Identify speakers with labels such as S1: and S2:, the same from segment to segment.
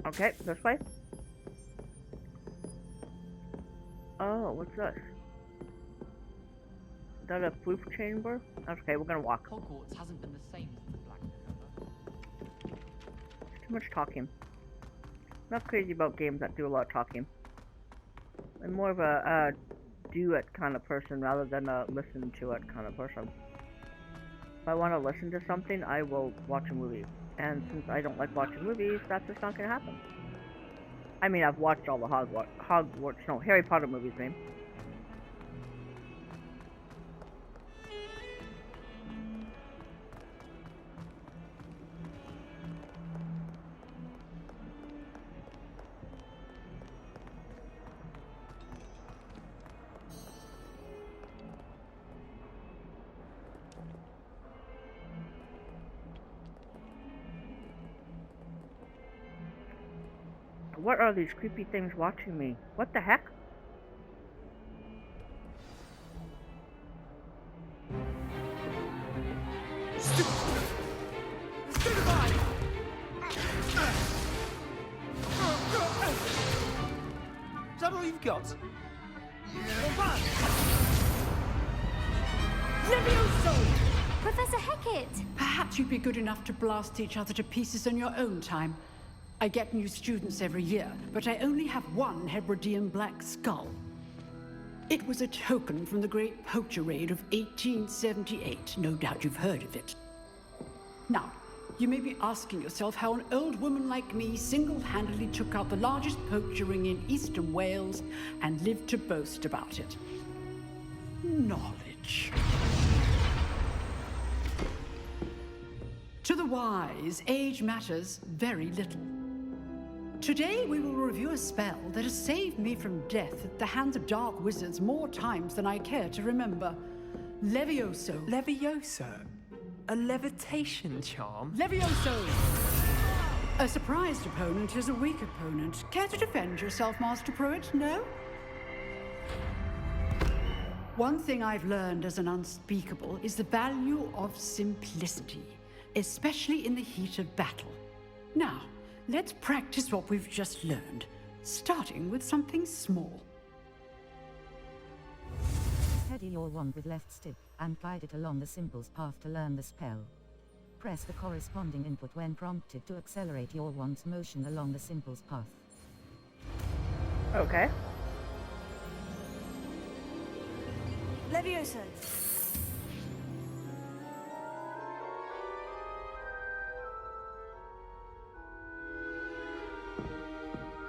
S1: Okay, this way. Oh, what's this? Is that a proof chamber? Okay, we're gonna walk.
S2: Hogwarts hasn't been the same since the Black Book ever.
S1: Too much talking. Not crazy about games that do a lot of talking. I'm more of a do it kind of person rather than a listen to it kind of person. If I want to listen to something, I will watch a movie. And since I don't like watching movies, that's just not gonna happen. I mean, I've watched all the Harry Potter movies, man. What are these creepy things watching me? What the heck?
S3: Is that all you've got?
S4: Levioso! Professor Hecat!
S5: Perhaps you'd be good enough to blast each other to pieces in your own time. I get new students every year, but I only have one Hebridean black skull. It was a token from the Great Poacher Raid of 1878. No doubt you've heard of it. Now, you may be asking yourself how an old woman like me single-handedly took out the largest poacher ring in eastern Wales and lived to boast about it. Knowledge. To the wise, age matters very little. Today, we will review a spell that has saved me from death at the hands of dark wizards more times than I care to remember. Levioso.
S3: Levioso? A levitation charm?
S5: Levioso! A surprised opponent is a weak opponent. Care to defend yourself, Master Pruitt? No? One thing I've learned as an unspeakable is the value of simplicity, especially in the heat of battle. Now, let's practice what we've just learned, starting with something small.
S6: Steady your wand with left stick, and guide it along the symbol's path to learn the spell. Press the corresponding input when prompted to accelerate your wand's motion along the symbol's path.
S1: Okay.
S4: Levioso!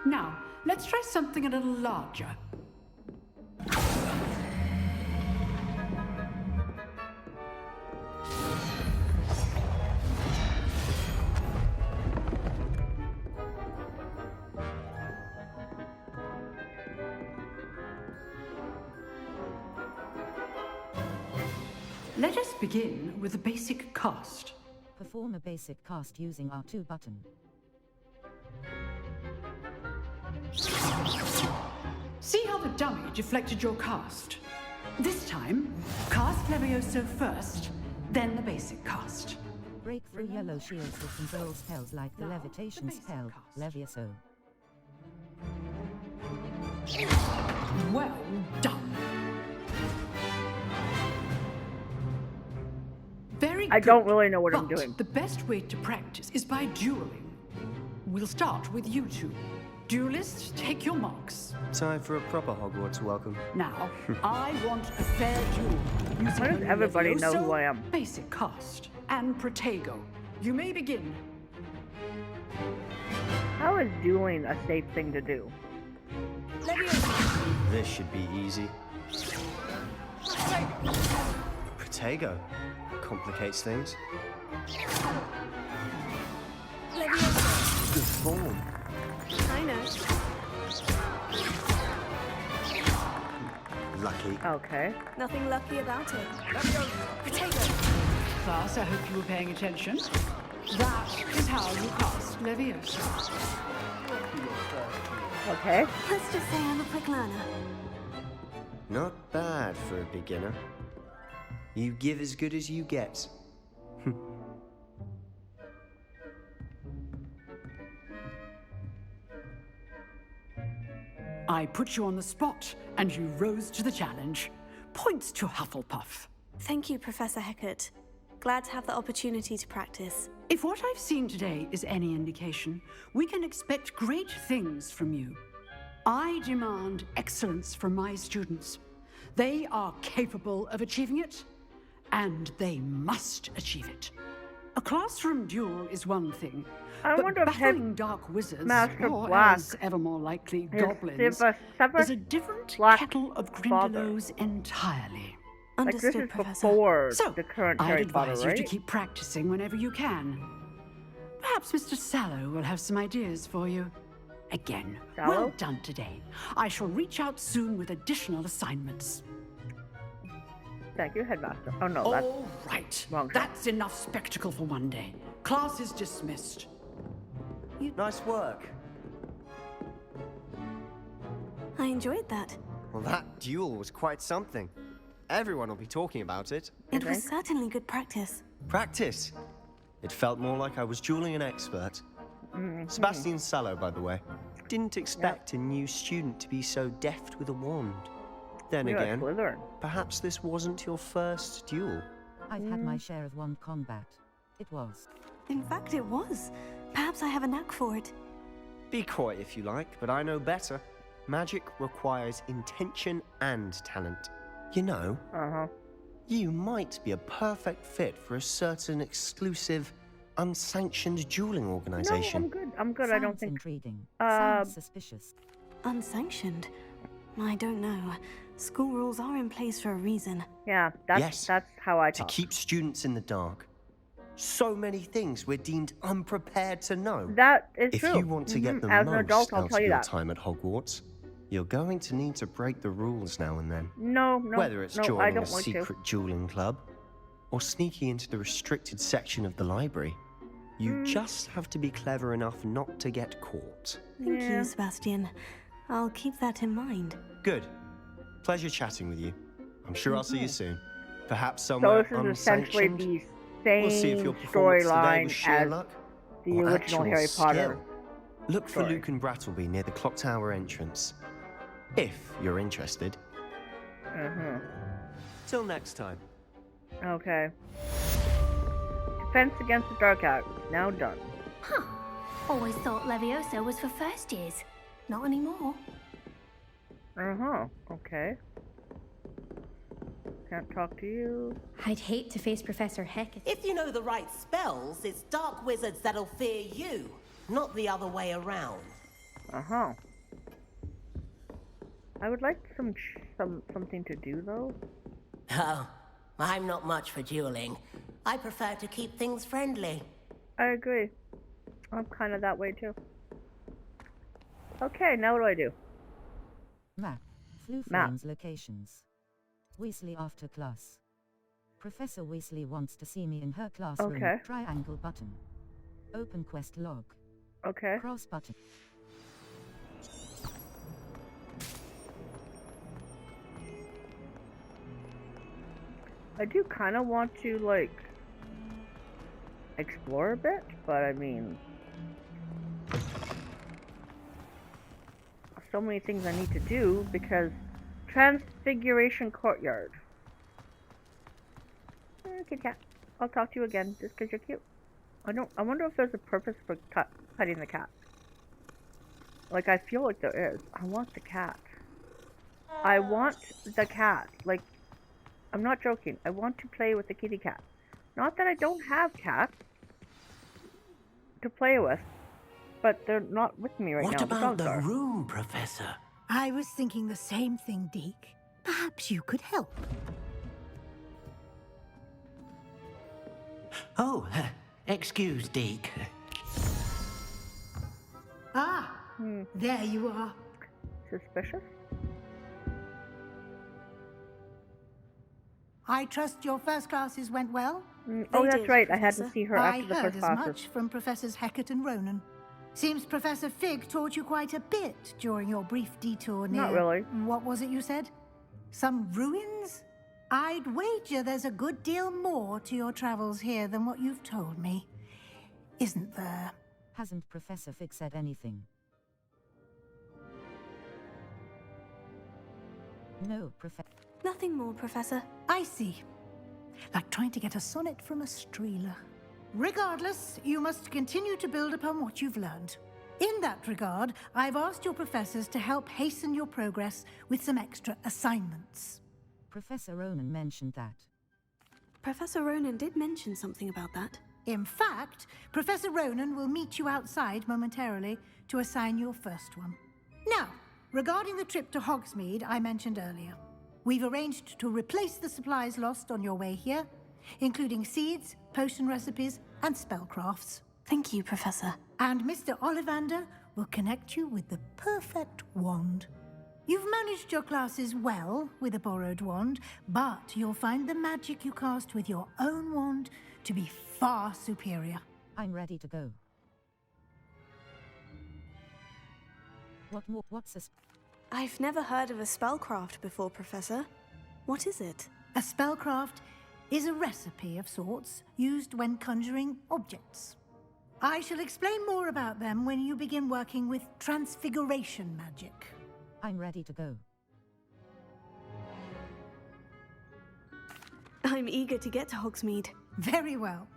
S5: Now, let's try something a little larger. Let us begin with a basic cast.
S6: Perform a basic cast using R2 button.
S5: See how the dummy deflected your cast? This time, cast Levioso first, then the basic cast.
S6: Break through yellow shields with control spells like the levitation spell, Levioso.
S5: Well done. Very good.
S1: I don't really know what I'm
S5: But
S1: doing.
S5: the best way to practice is by dueling. We'll start with you two. Duelists, take your marks.
S7: Time for a proper Hogwarts welcome.
S5: Now, I want a fair duel.
S1: Why does everybody know who I am?
S5: Basic cast, and Protego. You may begin.
S1: How is dueling a safe thing to do?
S4: Levioso!
S7: This should be easy. Protego. Complicates things.
S4: Levioso!
S7: Good form.
S4: I know.
S7: Lucky.
S1: Okay.
S4: Nothing lucky about it. Potato!
S5: Class, I hope you were paying attention. That is how you cast Levioso.
S1: Okay.
S4: Let's just say I'm a quick learner.
S7: Not bad for a beginner. You give as good as you get.
S5: I put you on the spot, and you rose to the challenge. Points to Hufflepuff.
S4: Thank you, Professor Hecat. Glad to have the opportunity to practice.
S5: If what I've seen today is any indication, we can expect great things from you. I demand excellence from my students. They are capable of achieving it, and they must achieve it. A classroom duel is one thing,
S1: I
S5: but
S1: wonder if
S5: battling dark wizards,
S1: Master
S5: or
S1: Black
S5: as ever more likely,
S1: is
S5: goblins,
S1: Severus
S5: is a different
S1: Black's
S5: kettle of
S1: father.
S5: Grindylows entirely.
S1: Like,
S4: Understood,
S1: this is
S4: Professor.
S1: before
S5: So,
S1: the current
S5: I'd
S1: Harry Potter,
S5: advise
S1: right?
S5: you to keep practicing whenever you can. Perhaps Mr. Sallow will have some ideas for you. Again,
S1: Sallow?
S5: well done today. I shall reach out soon with additional assignments.
S1: Thank you, Headmaster. Oh no, that's
S5: All right.
S1: wrong.
S5: That's enough spectacle for one day. Class is dismissed.
S7: Nice work.
S4: I enjoyed that.
S7: Well, that duel was quite something. Everyone will be talking about it.
S4: It was certainly good practice.
S7: Practice. It felt more like I was dueling an expert. Sebastian Sallow, by the way. Didn't expect a new student to be so deft with a wand. Then
S1: You're a
S7: again,
S1: Slytherin.
S7: perhaps this wasn't your first duel.
S6: I've had my share of wand combat. It was.
S4: In fact, it was. Perhaps I have a knack for it.
S7: Be coy if you like, but I know better. Magic requires intention and talent. You know,
S1: Uh-huh.
S7: you might be a perfect fit for a certain exclusive, unsanctioned dueling
S1: No,
S7: organization.
S1: I'm good. I'm good. I don't
S6: Sounds
S1: think.
S6: intriguing.
S1: Uh,
S6: Sounds suspicious.
S4: Unsanctioned? I don't know. School rules are in place for a reason.
S1: Yeah, that's
S7: Yes,
S1: how I
S7: to
S1: talk.
S7: keep students in the dark. So many things we're deemed unprepared to know.
S1: That is
S7: If
S1: true.
S7: you want to get the
S1: As
S7: most
S1: an adult, I'll
S7: out
S1: tell
S7: of
S1: you
S7: your
S1: that.
S7: time at Hogwarts, you're going to need to break the rules now and then.
S1: No,
S7: Whether it's
S1: no, I
S7: joining
S1: don't
S7: a
S1: want
S7: secret
S1: to.
S7: dueling club or sneaking into the restricted section of the library, you just have to be clever enough not to get caught.
S4: Thank
S1: Yeah.
S4: you, Sebastian. I'll keep that in mind.
S7: Good. Pleasure chatting with you. I'm sure I'll see you soon. Perhaps
S1: So
S7: somewhere
S1: this is essentially
S7: unsanctioned.
S1: the same
S7: We'll see if your performance today
S1: storyline
S7: was sheer
S1: as
S7: luck
S1: the
S7: or
S1: original
S7: actual
S1: Harry Potter.
S7: skill. Look for
S1: story.
S7: Luke and Brattleby near the clock tower entrance. If you're interested.
S1: Uh-huh.
S7: Till next time.
S1: Okay. Defense against the Dark Arts. Now done.
S8: Huh. Always thought Levioso was for first years. Not anymore.
S1: Uh-huh. Okay. Can't talk to you.
S8: I'd hate to face Professor Hecat.
S9: If you know the right spells, it's dark wizards that'll fear you, not the other way around.
S1: Uh-huh. I would like something to do though.
S9: Oh, I'm not much for dueling. I prefer to keep things friendly.
S1: I agree. I'm kind of that way too. Okay, now what do I do?
S6: Map. Flu
S1: Map.
S6: Flames locations. Weasley after class. Professor Weasley wants to see me in her classroom.
S1: Okay.
S6: Triangle button. Open quest log.
S1: Okay.
S6: Cross button.
S1: I do kind of want to, like, explore a bit, but I mean, so many things I need to do because Transfiguration Courtyard. Okay, cat. I'll talk to you again just because you're cute. I wonder if there's a purpose for cutting the cat. Like, I feel like there is. I want the cat. I want the cat. Like, I'm not joking. I want to play with the kitty cat. Not that I don't have cats to play with, but they're not with me right
S9: What
S1: now.
S9: about
S1: dogs
S9: the
S1: are.
S9: room, Professor?
S10: I was thinking the same thing, Deke. Perhaps you could help.
S9: Oh, excuse, Deke.
S10: Ah, there you are.
S1: Suspicious?
S10: I trust your first classes went well?
S1: Oh,
S4: They
S1: that's
S4: did,
S1: right. I had to
S4: Professor.
S1: see her
S10: I
S1: after the
S10: heard
S1: first
S10: as
S1: classes.
S10: much from Professors Hecat and Ronan. Seems Professor Fig taught you quite a bit during your brief detour near...
S1: Not really.
S10: What was it you said? Some ruins? I'd wager there's a good deal more to your travels here than what you've told me. Isn't there?
S6: Hasn't Professor Fig said anything? No, Professor.
S4: Nothing more, Professor.
S10: I see. Like trying to get a sonnet from a streeler. Regardless, you must continue to build upon what you've learned. In that regard, I've asked your professors to help hasten your progress with some extra assignments.
S6: Professor Ronan mentioned that.
S4: Professor Ronan did mention something about that.
S10: In fact, Professor Ronan will meet you outside momentarily to assign your first one. Now, regarding the trip to Hogsmeade I mentioned earlier, we've arranged to replace the supplies lost on your way here, including seeds, potion recipes, and spellcrafts.
S4: Thank you, Professor.
S10: And Mr. Ollivander will connect you with the perfect wand. You've managed your classes well with a borrowed wand, but you'll find the magic you cast with your own wand to be far superior.
S6: I'm ready to go. What's a...
S4: I've never heard of a spellcraft before, Professor. What is it?
S10: A spellcraft is a recipe of sorts used when conjuring objects. I shall explain more about them when you begin working with transfiguration magic.
S6: I'm ready to go.
S4: I'm eager to get to Hogsmeade.
S10: Very well.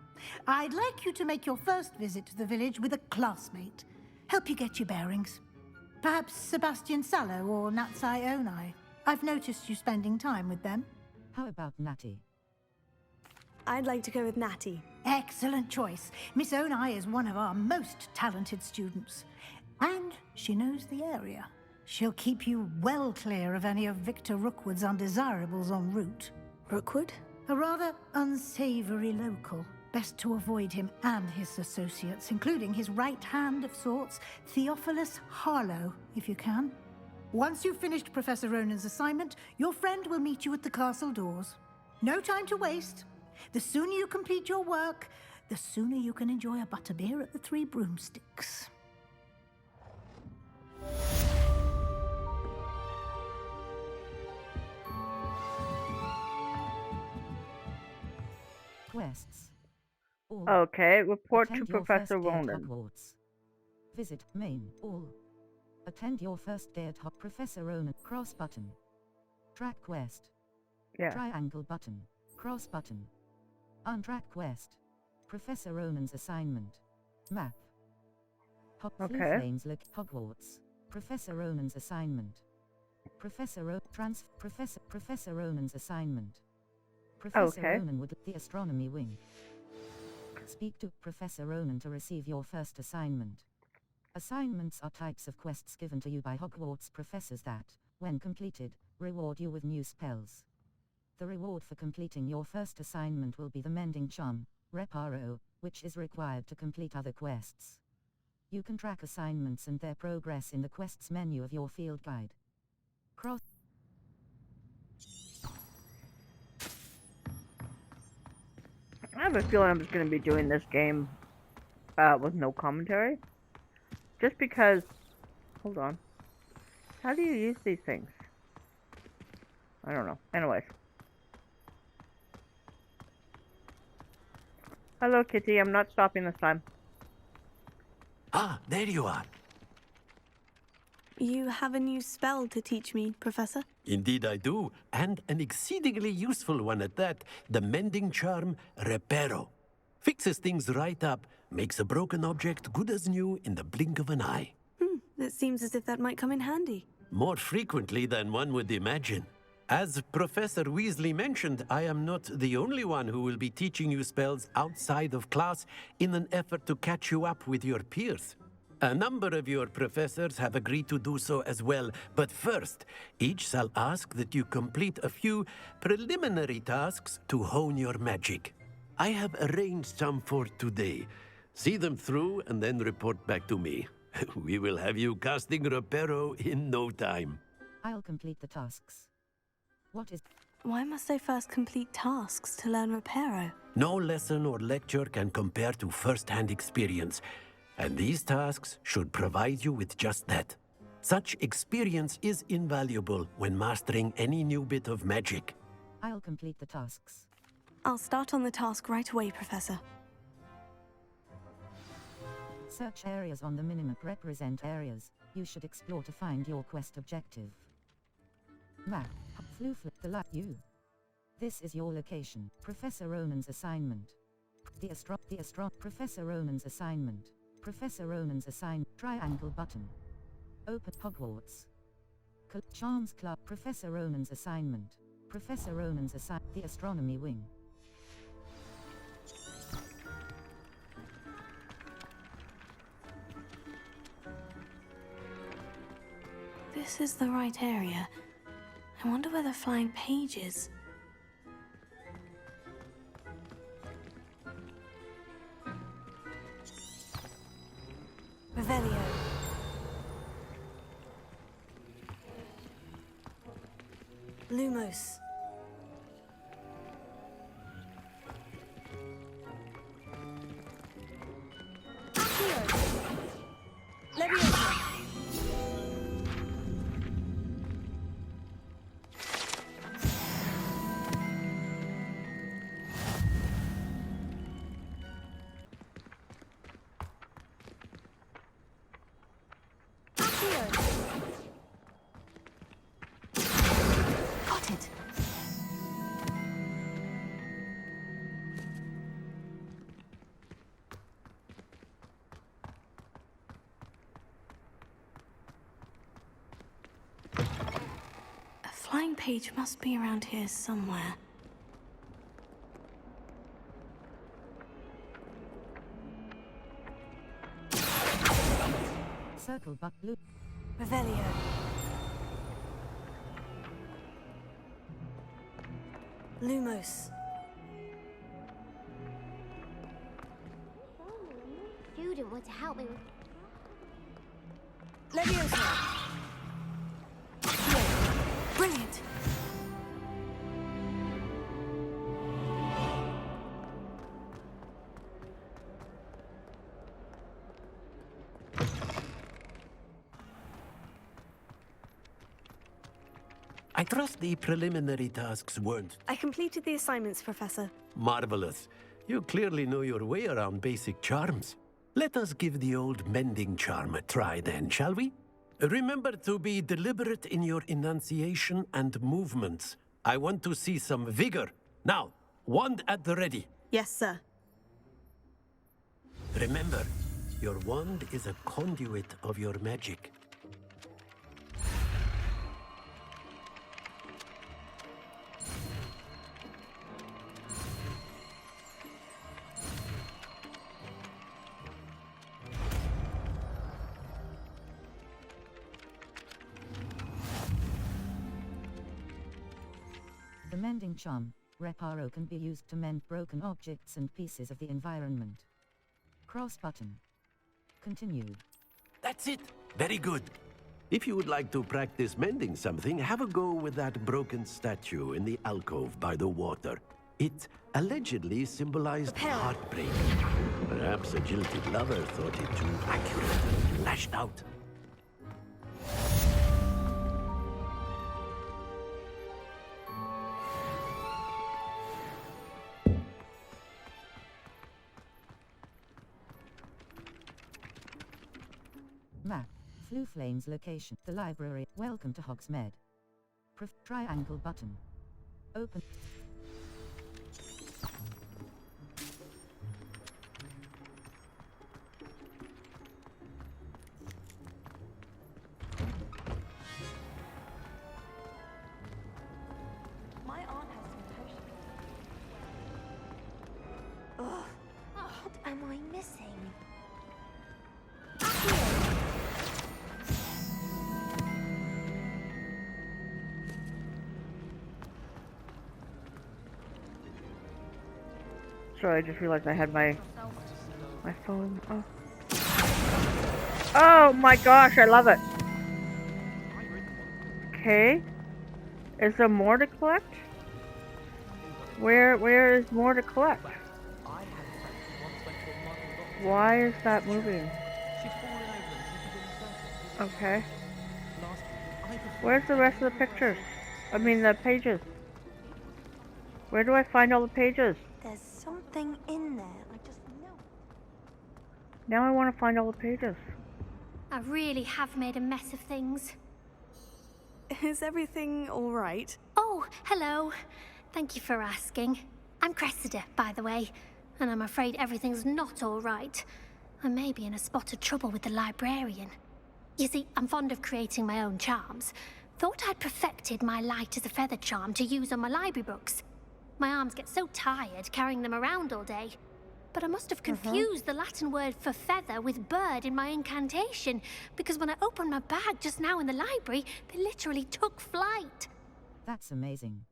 S10: I'd like you to make your first visit to the village with a classmate. Help you get your bearings. Perhaps Sebastian Sallow or Natsai Onai. I've noticed you spending time with them.
S6: How about Natty?
S4: I'd like to go with Natty.
S10: Excellent choice. Miss Onai is one of our most talented students. And she knows the area. She'll keep you well clear of any of Victor Rookwood's undesirables en route.
S4: Rookwood?
S10: A rather unsavory local. Best to avoid him and his associates, including his right hand of sorts, Theophilus Harlow, if you can. Once you've finished Professor Ronan's assignment, your friend will meet you at the castle doors. No time to waste. The sooner you complete your work, the sooner you can enjoy a butterbeer at the Three Broomsticks.
S6: Quests. All.
S1: Okay, report
S6: Attend
S1: to
S6: your
S1: Professor
S6: first day at
S1: Ronan.
S6: Hogwarts. Visit main. All. Attend your first day at Professor Ronan. Cross button. Track quest.
S1: Yeah.
S6: Triangle button. Cross button. Untrack quest. Professor Ronan's assignment. Map.
S1: Okay.
S6: Lanes look Hogwarts. Professor Ronan's assignment. Professor Ronan's assignment. Professor
S1: Okay.
S6: Ronan would the astronomy wing. Speak to Professor Ronan to receive your first assignment. Assignments are types of quests given to you by Hogwarts professors that, when completed, reward you with new spells. The reward for completing your first assignment will be the Mending Charm, Reparo, which is required to complete other quests. You can track assignments and their progress in the quests menu of your field guide. Cross.
S1: I have a feeling I'm just going to be doing this game with no commentary. Just because... Hold on. How do you use these things? I don't know. Anyways. Hello, Kitty. I'm not stopping this time.
S11: Ah, there you are.
S4: You have a new spell to teach me, Professor?
S11: Indeed I do, and an exceedingly useful one at that, the Mending Charm Reparo. Fixes things right up, makes a broken object good as new in the blink of an eye.
S4: It seems as if that might come in handy.
S11: More frequently than one would imagine. As Professor Weasley mentioned, I am not the only one who will be teaching you spells outside of class in an effort to catch you up with your peers. A number of your professors have agreed to do so as well, but first, each shall ask that you complete a few preliminary tasks to hone your magic. I have arranged some for today. See them through and then report back to me. We will have you casting Reparo in no time.
S6: I'll complete the tasks. What is...
S4: Why must I first complete tasks to learn Reparo?
S11: No lesson or lecture can compare to first-hand experience, and these tasks should provide you with just that. Such experience is invaluable when mastering any new bit of magic.
S6: I'll complete the tasks.
S4: I'll start on the task right away, Professor.
S6: Search areas on the minimap represent areas you should explore to find your quest objective. Map. You. This is your location. Professor Ronan's assignment. Professor Ronan's assignment. Professor Ronan's triangle button. Open Hogwarts. Charms Club. Professor Ronan's assignment. Professor Ronan's the astronomy wing.
S4: This is the right area. I wonder where the flying page is. Revelio. Lumos. Leviosa. Got it. A flying page must be around here somewhere.
S6: Circle but blue.
S4: Revelio. Lumos.
S8: Student want to help me with...
S4: Leviosa. Brilliant.
S11: I trust the preliminary tasks weren't
S4: I completed the assignments, Professor.
S11: marvelous. You clearly know your way around basic charms. Let us give the old mending charm a try then, shall we? Remember to be deliberate in your enunciation and movements. I want to see some vigor. Now, wand at the ready.
S4: Yes, sir.
S11: Remember, your wand is a conduit of your magic.
S6: The mending charm, Reparo, can be used to mend broken objects and pieces of the environment. Cross button. Continue.
S11: That's it. Very good. If you would like to practice mending something, have a go with that broken statue in the alcove by the water. It allegedly symbolized heartbreak. Perhaps a jilted lover thought it too accurate and lashed out.
S6: Map. Fluflane's location. The library. Welcome to Hogsmeade. Triangle button. Open.
S4: My aunt has some potions. Ugh.
S8: What am I missing?
S1: Sorry, I just realized I had my phone. Oh. Oh my gosh, I love it. Okay. Is there more to collect? Where is more to collect? Why is that moving? Okay. Where's the rest of the pictures? I mean the pages. Where do I find all the pages?
S8: There's something in there. I just know.
S1: Now I want to find all the pages.
S8: I really have made a mess of things.
S4: Is everything all right?
S8: Oh, hello. Thank you for asking. I'm Cressida, by the way, and I'm afraid everything's not all right. I may be in a spot of trouble with the librarian. You see, I'm fond of creating my own charms. Thought I'd perfected my light as a feather charm to use on my library books. My arms get so tired carrying them around all day. But I must have confused the Latin word for feather with bird in my incantation, because when I opened my bag just now in the library, they literally took flight.
S6: That's amazing.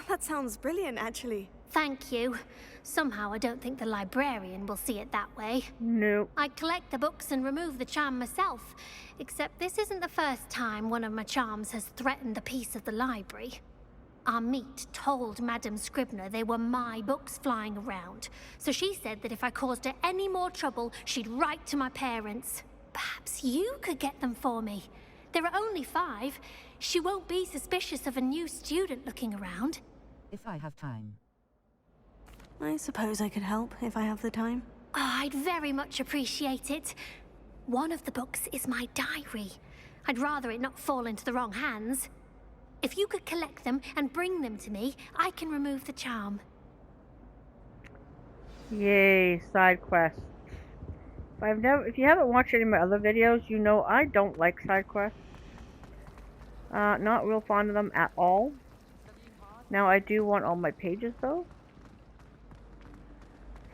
S4: That sounds brilliant, actually.
S8: Thank you. Somehow I don't think the librarian will see it that way.
S1: No.
S8: I collect the books and remove the charm myself, except this isn't the first time one of my charms has threatened the peace of the library. Our meet told Madame Scribner they were my books flying around, so she said that if I caused her any more trouble, she'd write to my parents. Perhaps you could get them for me. There are only 5. She won't be suspicious of a new student looking around.
S6: If I have time.
S4: I suppose I could help if I have the time.
S8: Oh, I'd very much appreciate it. One of the books is my diary. I'd rather it not fall into the wrong hands. If you could collect them and bring them to me, I can remove the charm.
S1: Yay, side quests. If you haven't watched any of my other videos, you know I don't like side quests. Not real fond of them at all. Now I do want all my pages though.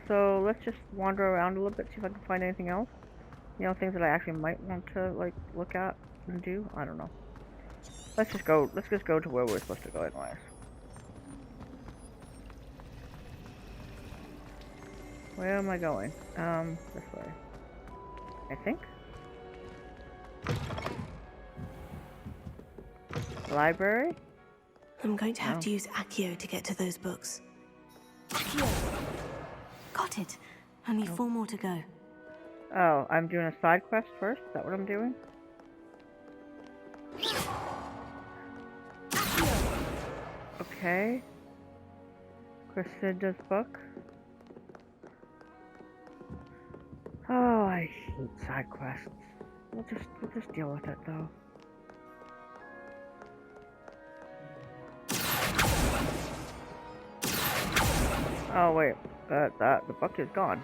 S1: So let's just wander around a little bit, see if I can find anything else. You know, things that I actually might want to like look at and do. I don't know. Let's just go to where we're supposed to go anyways. Where am I going? This way. I think. Library?
S4: I'm going to have to use Accio to get to those books. Accio! Got it. Only 4 more to go.
S1: Oh, I'm doing a side quest first? Is that what I'm doing? Okay. Cressida's book. Oh, I hate side quests. We'll just deal with it though. Oh wait, the book is gone.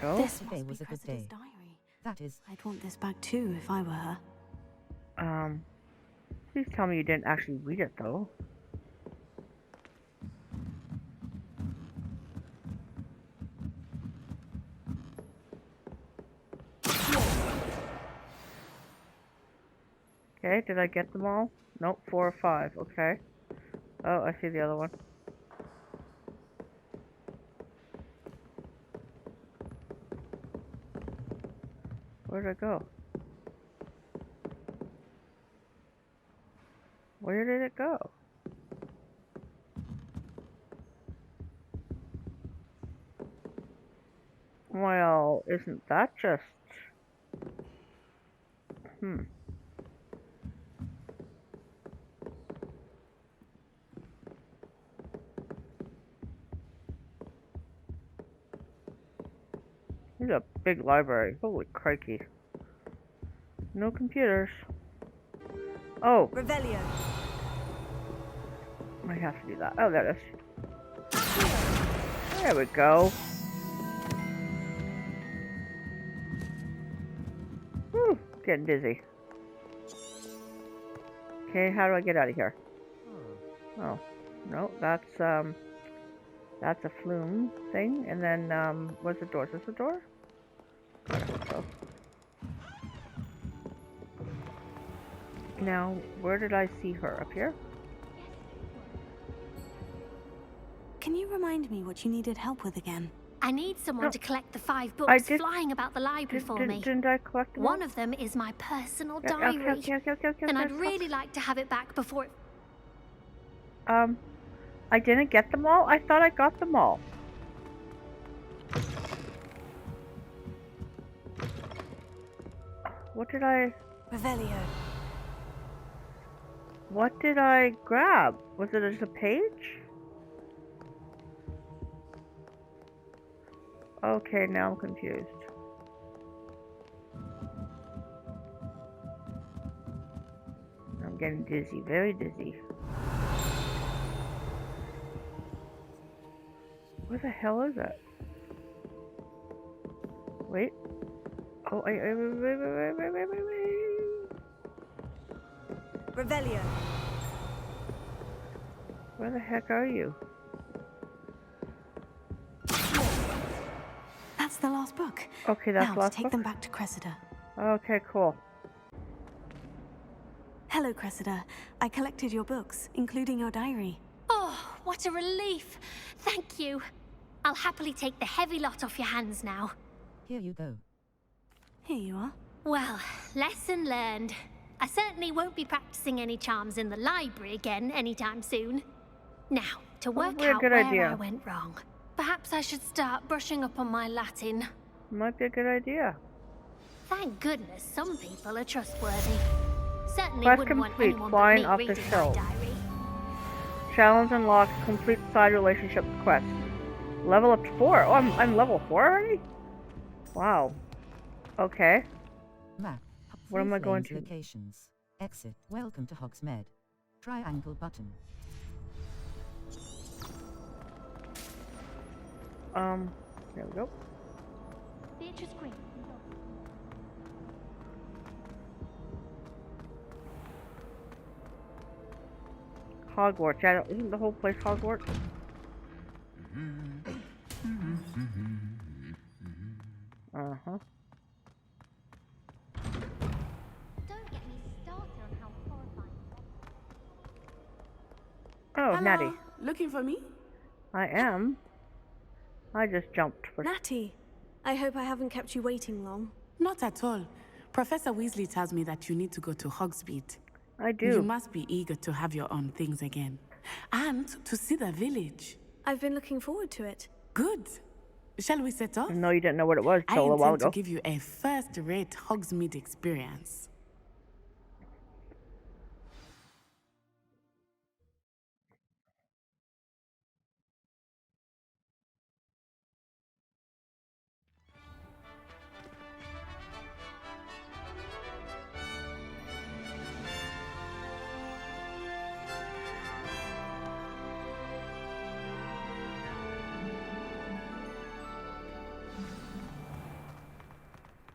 S1: Go.
S4: This
S6: Today was a good day.
S4: Diary.
S6: That is.
S4: I'd want this back too if I were her.
S1: Please tell me you didn't actually read it though. Okay, did I get them all? Nope, 4 or 5, okay. Oh, I see the other one. Where did I go? Where did it go? Well, isn't that just... This is a big library. Holy crikey. No computers. Oh!
S4: Revelio.
S1: I have to do that. Oh, there it is. There we go. Whew, getting dizzy. Okay, how do I get out of here? Oh, no, that's a flume thing, and then, what's the door? Is this the door? I don't know. Now, where did I see her? Up here?
S4: Can you remind me what you needed help with again?
S8: I need someone to collect the 5 books
S1: did,
S8: flying about the library for me.
S1: Didn't I collect them all?
S8: One of them is my personal diary.
S1: Okay,
S8: and I'd really like to have it back before it...
S1: I didn't get them all? I thought I got them all. What did I...
S4: Revelio.
S1: What did I grab? Was it just a page? Okay, now I'm confused. getting dizzy, very dizzy. Where the hell is it? Wait. Oh, wait.
S4: Revelio.
S1: Where the heck are you?
S4: That's the last book.
S1: Okay, that's
S4: now,
S1: the last
S4: take
S1: book?
S4: them back to Cressida.
S1: Okay, cool.
S4: Hello, Cressida. I collected your books, including your diary.
S8: Oh, what a relief. Thank you. I'll happily take the heavy lot off your hands now.
S6: Here you go.
S4: Here you are.
S8: Well, lesson learned. I certainly won't be practicing any charms in the library again anytime soon. Now, to work
S1: Probably a
S8: out
S1: good
S8: where
S1: idea.
S8: I went wrong. Perhaps I should start brushing up on my Latin.
S1: Might be a good idea.
S8: Thank goodness some people are trustworthy. Certainly
S1: Quest
S8: wouldn't want
S1: complete,
S8: anyone
S1: flying
S8: but
S1: off
S8: me
S1: the
S8: reading
S1: shelf.
S8: my diary.
S1: Challenge unlocked. Complete side relationships quest. Level up to 4. Oh, I'm level 4 already? Wow. Okay.
S6: Map.
S1: What am I going
S6: Flames
S1: to?
S6: Locations. Exit. Welcome to Hogsmeade. Triangle button.
S1: There we go.
S8: Beatrice Green.
S1: Hogwarts. Yeah, isn't the whole place Hogwarts? Uh-huh.
S8: Don't get me started on how horrifying.
S1: Oh,
S12: Hello.
S1: Natty.
S12: Looking for me?
S1: I am. I just jumped for...
S4: Natty, I hope I haven't kept you waiting long.
S12: Not at all. Professor Weasley tells me that you need to go to Hogsmeade.
S1: I do.
S12: You must be eager to have your own things again. And to see the village.
S4: I've been looking forward to it.
S12: Good. Shall we set off?
S1: No, you didn't know what it was
S12: I
S1: till a while
S12: intend
S1: ago.
S12: to give you a first-rate Hogsmeade experience.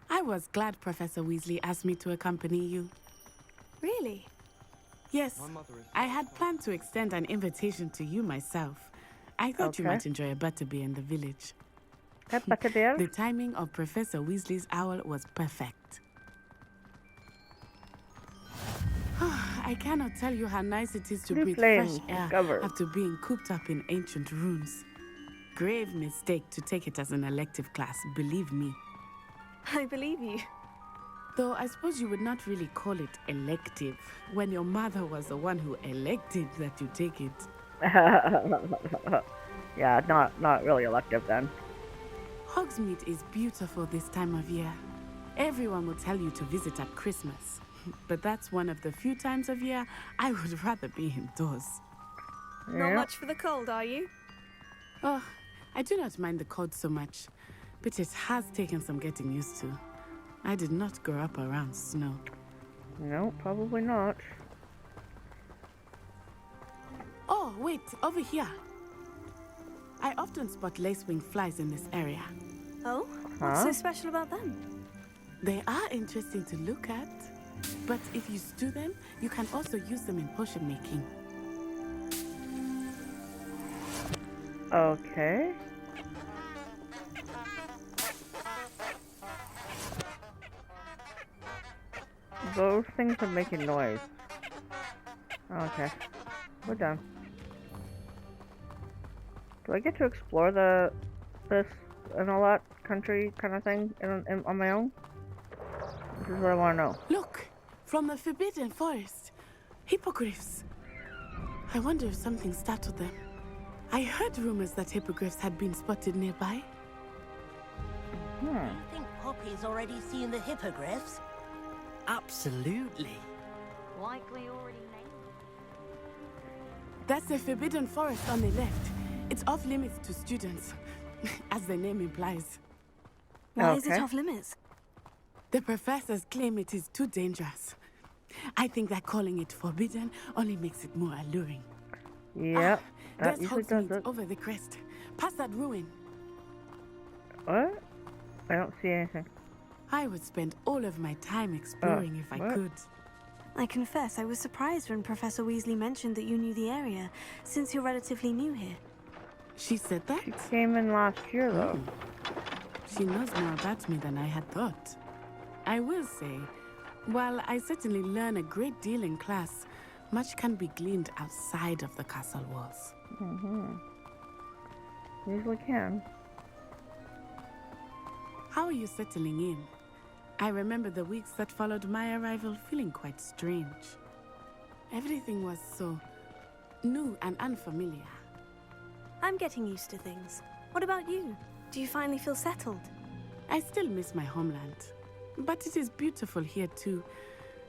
S12: I was glad Professor Weasley asked me to accompany you.
S4: Really?
S12: Yes, I had planned to extend an invitation to you myself. I thought you
S1: Okay.
S12: might enjoy a butterbeer in the village.
S1: A butterbeer?
S12: The timing of Professor Weasley's owl was perfect. I cannot tell you how nice it is to
S1: Blue
S12: breathe
S1: flame
S12: fresh air
S1: discovered.
S12: after being cooped up in ancient rooms. Grave mistake to take it as an elective class, believe me.
S4: I believe you.
S12: Though I suppose you would not really call it elective when your mother was the one who elected that you take it.
S1: Yeah, not really elective then.
S12: Hogsmeade is beautiful this time of year. Everyone will tell you to visit at Christmas. But that's one of the few times of year I would rather be indoors.
S4: Not much for the cold, are you?
S12: Oh, I do not mind the cold so much, but it has taken some getting used to. I did not grow up around snow.
S1: No, probably not.
S12: Oh, wait, over here. I often spot lacewing flies in this area.
S4: Oh? What's so special about them?
S12: They are interesting to look at, but if you stew them, you can also use them in potion making.
S1: Okay. Those things are making noise. Okay. We're done. Do I get to explore this and all that country kind of thing on my own? This is what I want to know.
S12: Look, from the Forbidden Forest. Hippogriffs. I wonder if something startled them. I heard rumors that hippogriffs had been spotted nearby.
S9: I think Poppy's already seen the hippogriffs.
S3: Absolutely.
S8: Likely already named.
S12: That's the Forbidden Forest on the left. It's off limits to students, as the name implies.
S4: Why is it off limits?
S12: The professors claim it is too dangerous. I think that calling it forbidden only makes it more alluring.
S1: Yep, that
S12: There's
S1: usually does
S12: Hogsmeade
S1: it.
S12: over the crest. Past that ruin.
S1: What? I don't see anything.
S12: I would spend all of my time exploring if I
S1: what?
S12: could.
S4: I confess I was surprised when Professor Weasley mentioned that you knew the area, since you're relatively new here.
S12: She said that?
S1: She came in last year, though.
S12: She knows more about me than I had thought. I will say, while I certainly learn a great deal in class, much can be gleaned outside of the castle walls.
S1: Usually can.
S12: How are you settling in? I remember the weeks that followed my arrival feeling quite strange. Everything was so new and unfamiliar.
S4: I'm getting used to things. What about you? Do you finally feel settled?
S12: I still miss my homeland, but it is beautiful here too.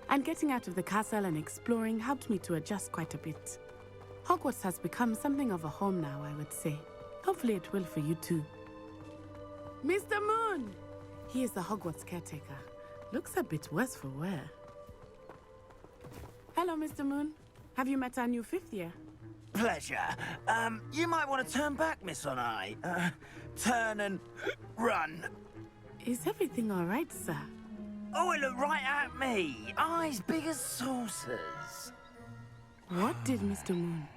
S12: And getting out of the castle and exploring helped me to adjust quite a bit. Hogwarts has become something of a home now, I would say. Hopefully it will for you too. Mr. Moon! He is the Hogwarts caretaker. Looks a bit worse for wear. Hello, Mr. Moon. Have you met our new 5th year?
S13: Pleasure. You might want to turn back, Miss Onai. Turn and run.
S12: Is everything all right, sir?
S13: Oh, it looked right at me. Eyes big as saucers.
S12: What did Mr. Moon?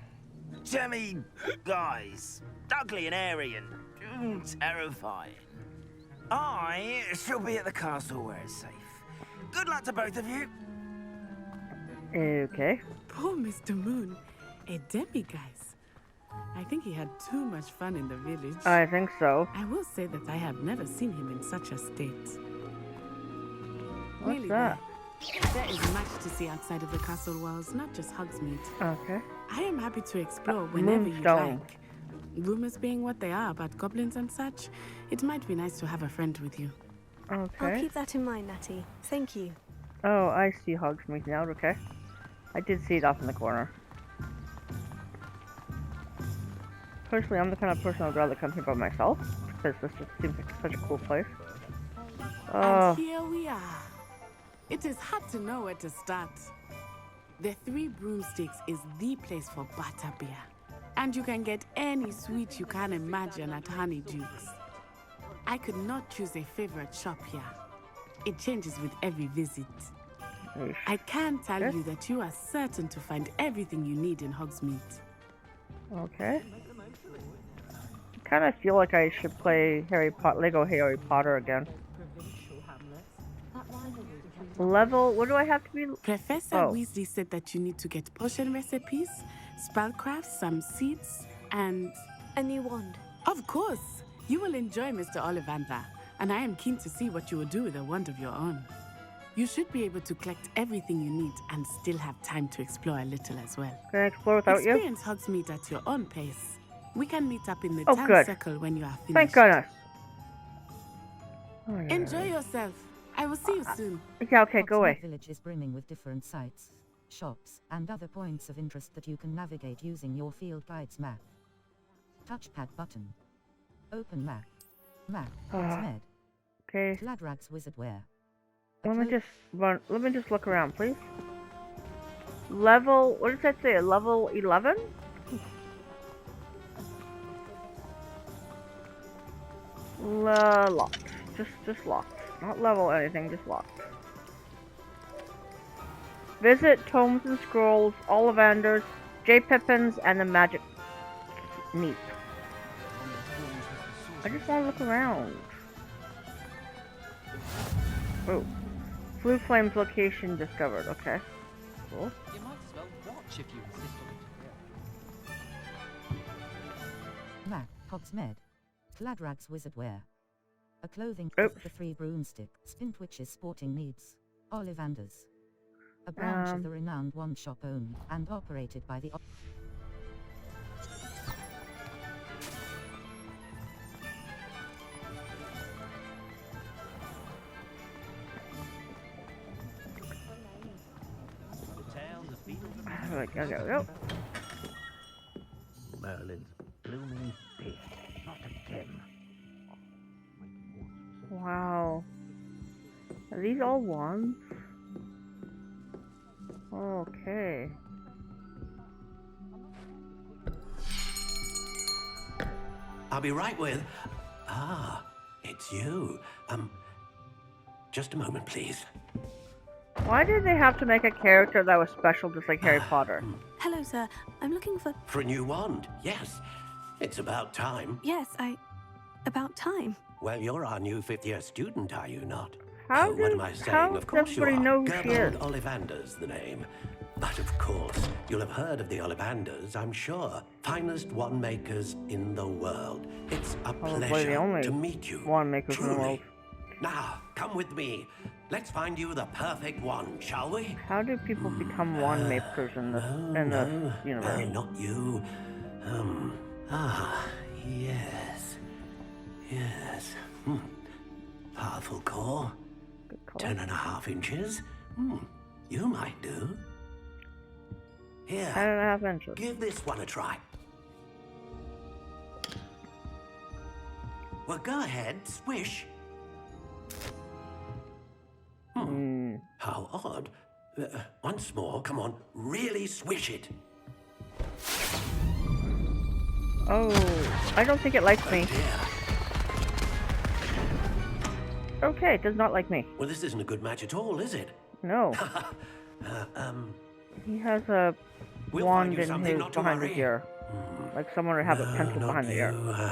S13: Jemmy, guys. Ugly and airy and terrifying. I shall be at the castle where it's safe. Good luck to both of you.
S1: Okay.
S12: Poor Mr. Moon. A demiguise. I think he had too much fun in the village.
S1: I think so.
S12: I will say that I have never seen him in such a state.
S1: What's
S12: Really
S1: that?
S12: There is much to see outside of the castle walls, not just Hogsmeade.
S1: Okay.
S12: I am happy to explore whenever you
S1: Moonstone.
S12: like. Rumors being what they are about goblins and such, it might be nice to have a friend with you.
S1: Okay.
S4: I'll keep that in mind, Natty. Thank you.
S1: Oh, I see Hogsmeade now, okay. I did see it off in the corner. Personally, I'm the kind of person I'd rather come here by myself, because this just seems like such a cool place. Oh,
S12: And here we are. It is hard to know where to start. The Three Broomsticks is the place for butterbeer. And you can get any sweet you can imagine at Honeydukes. I could not choose a favorite shop here. It changes with every visit. I can tell you that you are certain to find everything you need in Hogsmeade.
S1: okay. I kind of feel like I should play Lego Harry Potter again. Level, what do I have to be?
S12: Professor Weasley said that you need to get potion recipes, spellcrafts, some seeds, and...
S4: A new wand.
S12: Of course! You will enjoy Mr. Ollivander, and I am keen to see what you will do with a wand of your own. You should be able to collect everything you need and still have time to explore a little as well.
S1: Can I explore without you?
S12: Experience Hogsmeade at your own pace. We can meet up in the
S1: Oh,
S12: town
S1: good.
S12: circle when you are finished.
S1: Thank goodness. Oh, yeah.
S12: Enjoy yourself. I will see you soon.
S1: Yeah, okay, go away.
S6: Hogsmeade Village is brimming with different sites, shops, and other points of interest that you can navigate using your field guide's map. Touchpad button. Open map. Map. Hogsmeade.
S1: Okay.
S6: Gladrag's wizard wear.
S1: Let me just look around, please. Level, what does that say? Level 11? Locked. Just locked. Not level anything, just locked. Visit Tomes and Scrolls, Ollivanders, J. Pippins, and the Magic Neep. I just want to look around. Oh. Blue Flames location discovered, okay. Cool.
S2: You might as well watch if you insist on it.
S6: Map. Hogsmeade. Gladrag's wizard wear. A clothing of the Three Broomstick, Spintwitch's sporting needs. Ollivanders. A branch of the renowned wand shop owned and operated by the
S1: Go.
S14: Merlin's blooming peace, not a gem.
S1: Wow. Are these all wands? Okay.
S11: I'll be right with... Ah, it's you. Just a moment, please.
S1: Why did they have to make a character that was special just like Harry Potter?
S4: Hello, sir. I'm looking for...
S11: For a new wand, yes. It's about time.
S4: Yes, about time.
S11: Well, you're our new fifth-year student, are you not?
S1: How
S11: what am I saying?
S1: how
S11: Of course you
S1: everybody
S11: are.
S1: know who she is?
S11: Gerald Ollivander's the name. But of course, you'll have heard of the Ollivanders, I'm sure. Finest wand makers in the world. It's a
S1: Probably the
S11: pleasure
S1: only
S11: to meet you.
S1: wand makers in the
S11: Truly.
S1: world.
S11: Now, come with me. Let's find you the perfect wand, shall we?
S1: How do people become wand makers in the universe?
S11: No, not you. Yes. Yes. Powerful core. 10.5 inches. You might do. Here.
S1: 10.5 inches.
S11: Give this one a try. Well, go ahead, swish. How odd. Once more, come on, really swish it.
S1: Oh, I don't think it likes me.
S11: Dear.
S1: Okay, it does not like me.
S11: Well, this isn't a good match at all, is it?
S1: No. He has a
S11: We'll
S1: wand
S11: find you
S1: in
S11: something,
S1: his
S11: not to
S1: behind his
S11: worry.
S1: ear. Like someone would have a pencil
S11: not
S1: behind the ear.
S11: you.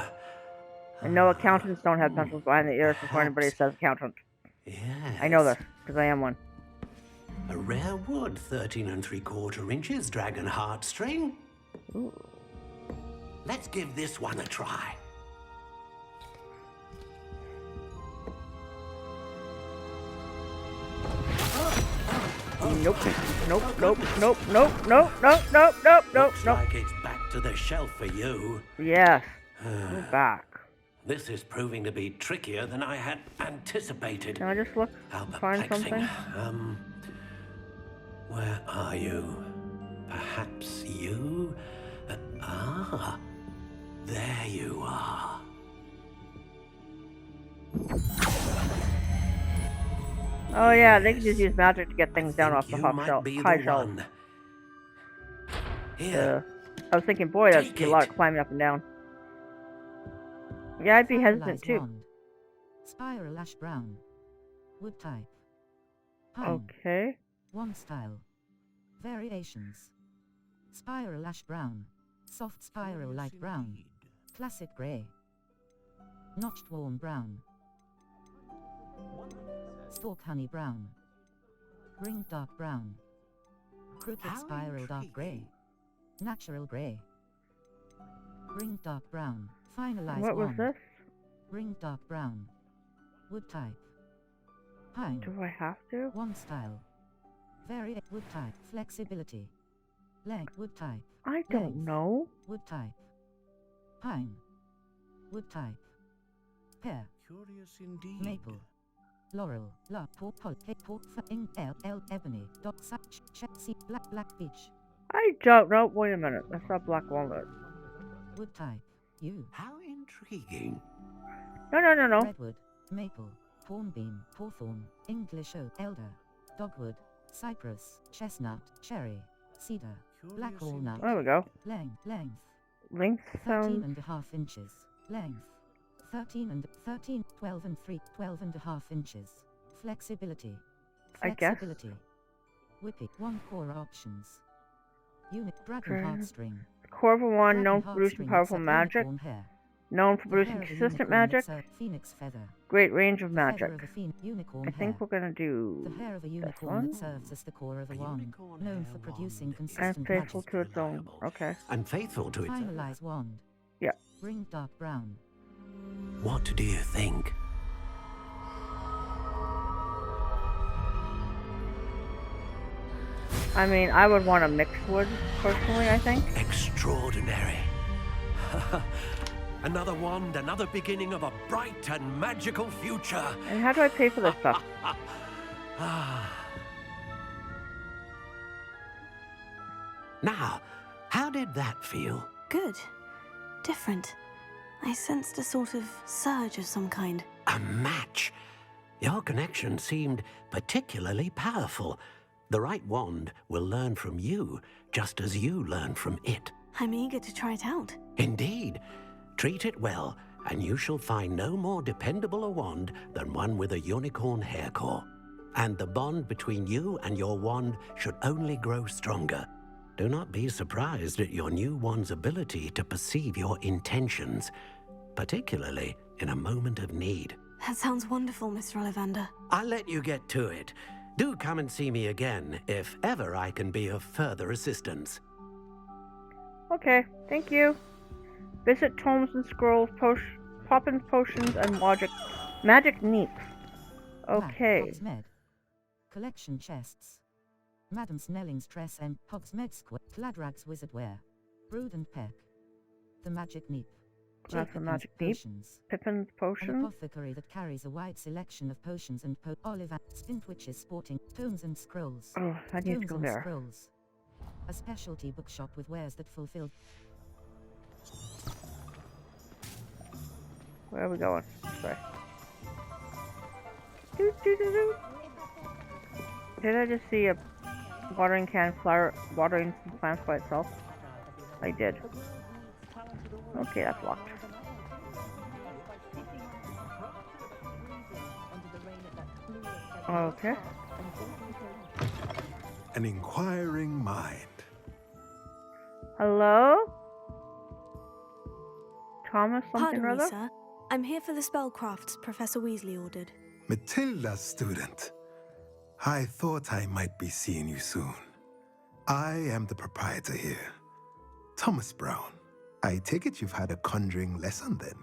S1: And no, accountants don't have pencils behind the ears before anybody says accountant.
S11: Yes.
S1: I know this, because I am one.
S11: A rare wood, 13 3/4 inches, dragon heartstring.
S1: Ooh.
S11: Let's give this one a try.
S1: Nope. Nope. Nope. Nope. Nope. Nope. Nope. Nope. Nope. Nope.
S11: Looks
S1: Nope.
S11: like it's back to the shelf for you.
S1: Yes. We're back.
S11: This is proving to be trickier than I had anticipated.
S1: Can I just look?
S11: How
S1: Find
S11: perplexing.
S1: something?
S11: Where are you? Perhaps you? There you are.
S1: Oh yeah, they can just use magic to get things down off the
S11: You
S1: high
S11: might
S1: shelf.
S11: be the
S1: High shelf.
S11: one. Here.
S1: I was thinking, boy, that'd
S11: Take
S1: be a lot of
S11: it.
S1: climbing up and down. Yeah, I'd be hesitant
S6: Spiralized
S1: too.
S6: wand. Spiral ash brown. Wood type. Pine.
S1: Okay.
S6: Wand style. Variations. Spiral ash brown. Soft spiral light brown. Classic grey. Notched warm brown. Stalk honey brown. Ringed dark brown. Crooked spiral dark grey. Natural grey. Ringed dark brown. Finalized
S1: What was
S6: wand.
S1: this?
S6: Ringed dark brown. Wood type. Pine.
S1: Do I have to?
S6: Wand style. Wood type. Flexibility. Length. Wood type.
S1: I don't know.
S6: Wood type. Pine. Wood type. Pear.
S14: Curious indeed.
S6: Maple. Laurel. La. Port. Pol. Port. Ebony. Dot. Such. Chelsea. Black beech.
S1: I don't know. Wait a minute. That's not black walnut.
S6: Wood type. Yew.
S11: How intriguing.
S1: No.
S6: Redwood. Maple. Hornbeam. Hawthorn. English oak. Elder. Dogwood. Cypress. Chestnut. Cherry. Cedar. Black walnut.
S1: There we go.
S6: Length.
S1: Length
S6: 13
S1: sounds...
S6: and a half inches. Length. 12 and a half inches. Flexibility.
S1: I guess.
S6: Flexibility. Whippy. 1 core options. Unit. Dragon
S1: Okay.
S6: heartstring.
S1: Core of a wand known
S6: Dragon
S1: for producing
S6: heartstring
S1: powerful
S6: except
S1: magic.
S6: unicorn hair.
S1: Known for
S6: The
S1: producing
S6: hair of a
S1: consistent
S6: unicorn
S1: magic.
S6: except Phoenix feather.
S1: Great range of magic.
S6: Feather of a unicorn
S1: I think
S6: hair.
S1: we're gonna do
S6: The hair of a
S1: this
S6: unicorn
S1: one.
S6: that serves as the core of a wand,
S11: unicorn
S6: known
S11: hair
S6: for producing
S11: wand.
S6: consistent
S1: And faithful
S6: magic.
S1: to its own. Okay.
S11: And faithful to its own.
S6: Finalize wand.
S1: Yeah.
S6: Ring dark brown.
S11: What do you think?
S1: I mean, I would want a mixed wood, personally, I think.
S11: Extraordinary. Another wand, another beginning of a bright and magical future.
S1: And how do I pay for this stuff?
S11: Now, how did that feel?
S4: Good. Different. I sensed a sort of surge of some kind.
S11: A match. Your connection seemed particularly powerful. The right wand will learn from you, just as you learn from it.
S4: I'm eager to try it out.
S11: Indeed. Treat it well, and you shall find no more dependable a wand than one with a unicorn hair core. And the bond between you and your wand should only grow stronger. Do not be surprised at your new wand's ability to perceive your intentions, particularly in a moment of need.
S4: That sounds wonderful, Mr. Ollivander.
S11: I'll let you get to it. Do come and see me again if ever I can be of further assistance.
S1: Okay, thank you. Visit tomes and scrolls, Poppins potions, and magic neep. Okay.
S6: Hogsmeade. Collection chests. Madam Snelling's dress and Hogsmeade Square. Gladrag's wizard wear. Brood and Peck. The magic neep.
S1: That's a magic neep. Pippin's potions.
S6: An apothecary that carries a wide selection of potions and Ollivander Spintwitches sporting tomes and scrolls.
S1: Oh, I need to go there.
S6: Scrolls. A specialty bookshop with wares that fulfill.
S1: Where are we going? Sorry. Did I just see a watering can watering some plants by itself? I did. Okay, that's locked. Okay.
S15: An inquiring mind.
S1: Hello? Thomas something
S4: Pardon
S1: or
S4: me,
S1: other?
S4: sir. I'm here for the spellcrafts Professor Weasley ordered.
S15: Matilda's student. I thought I might be seeing you soon. I am the proprietor here, Thomas Brown. I take it you've had a conjuring lesson then?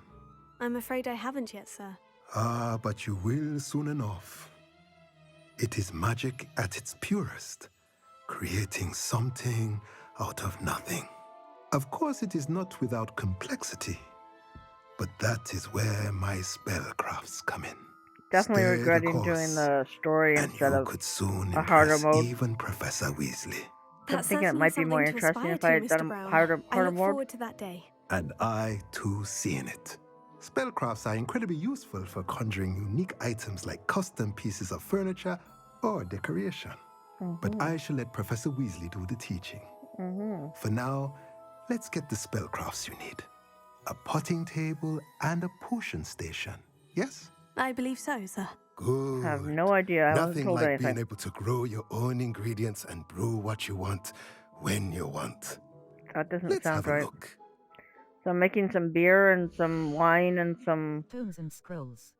S4: I'm afraid I haven't yet, sir.
S15: Ah, but you will soon enough. It is magic at its purest, creating something out of nothing. Of course, it is not without complexity, but that is where my spellcrafts come in.
S1: Definitely
S15: Stay the
S1: regretting
S15: course,
S1: doing the story
S15: and
S1: instead
S15: you
S1: of
S15: could soon
S1: a harder
S15: impress
S1: mode.
S15: even Professor Weasley.
S1: I'm thinking it might be more interesting if I had done a harder
S4: I look
S1: mode.
S4: forward to that day.
S15: And I, too, seeing it. Spellcrafts are incredibly useful for conjuring unique items like custom pieces of furniture or decoration. But I shall let Professor Weasley do the teaching. For now, let's get the spellcrafts you need. A potting table and a potion station, yes?
S4: I believe so, sir.
S15: Good.
S1: I have no idea. I wasn't
S15: Nothing
S1: told
S15: like
S1: anything.
S15: being able to grow your own ingredients and brew what you want when you want.
S1: That doesn't
S15: Let's
S1: sound
S15: have a
S1: right.
S15: look.
S1: So I'm making some beer and some wine and some...
S6: Tomes and scrolls.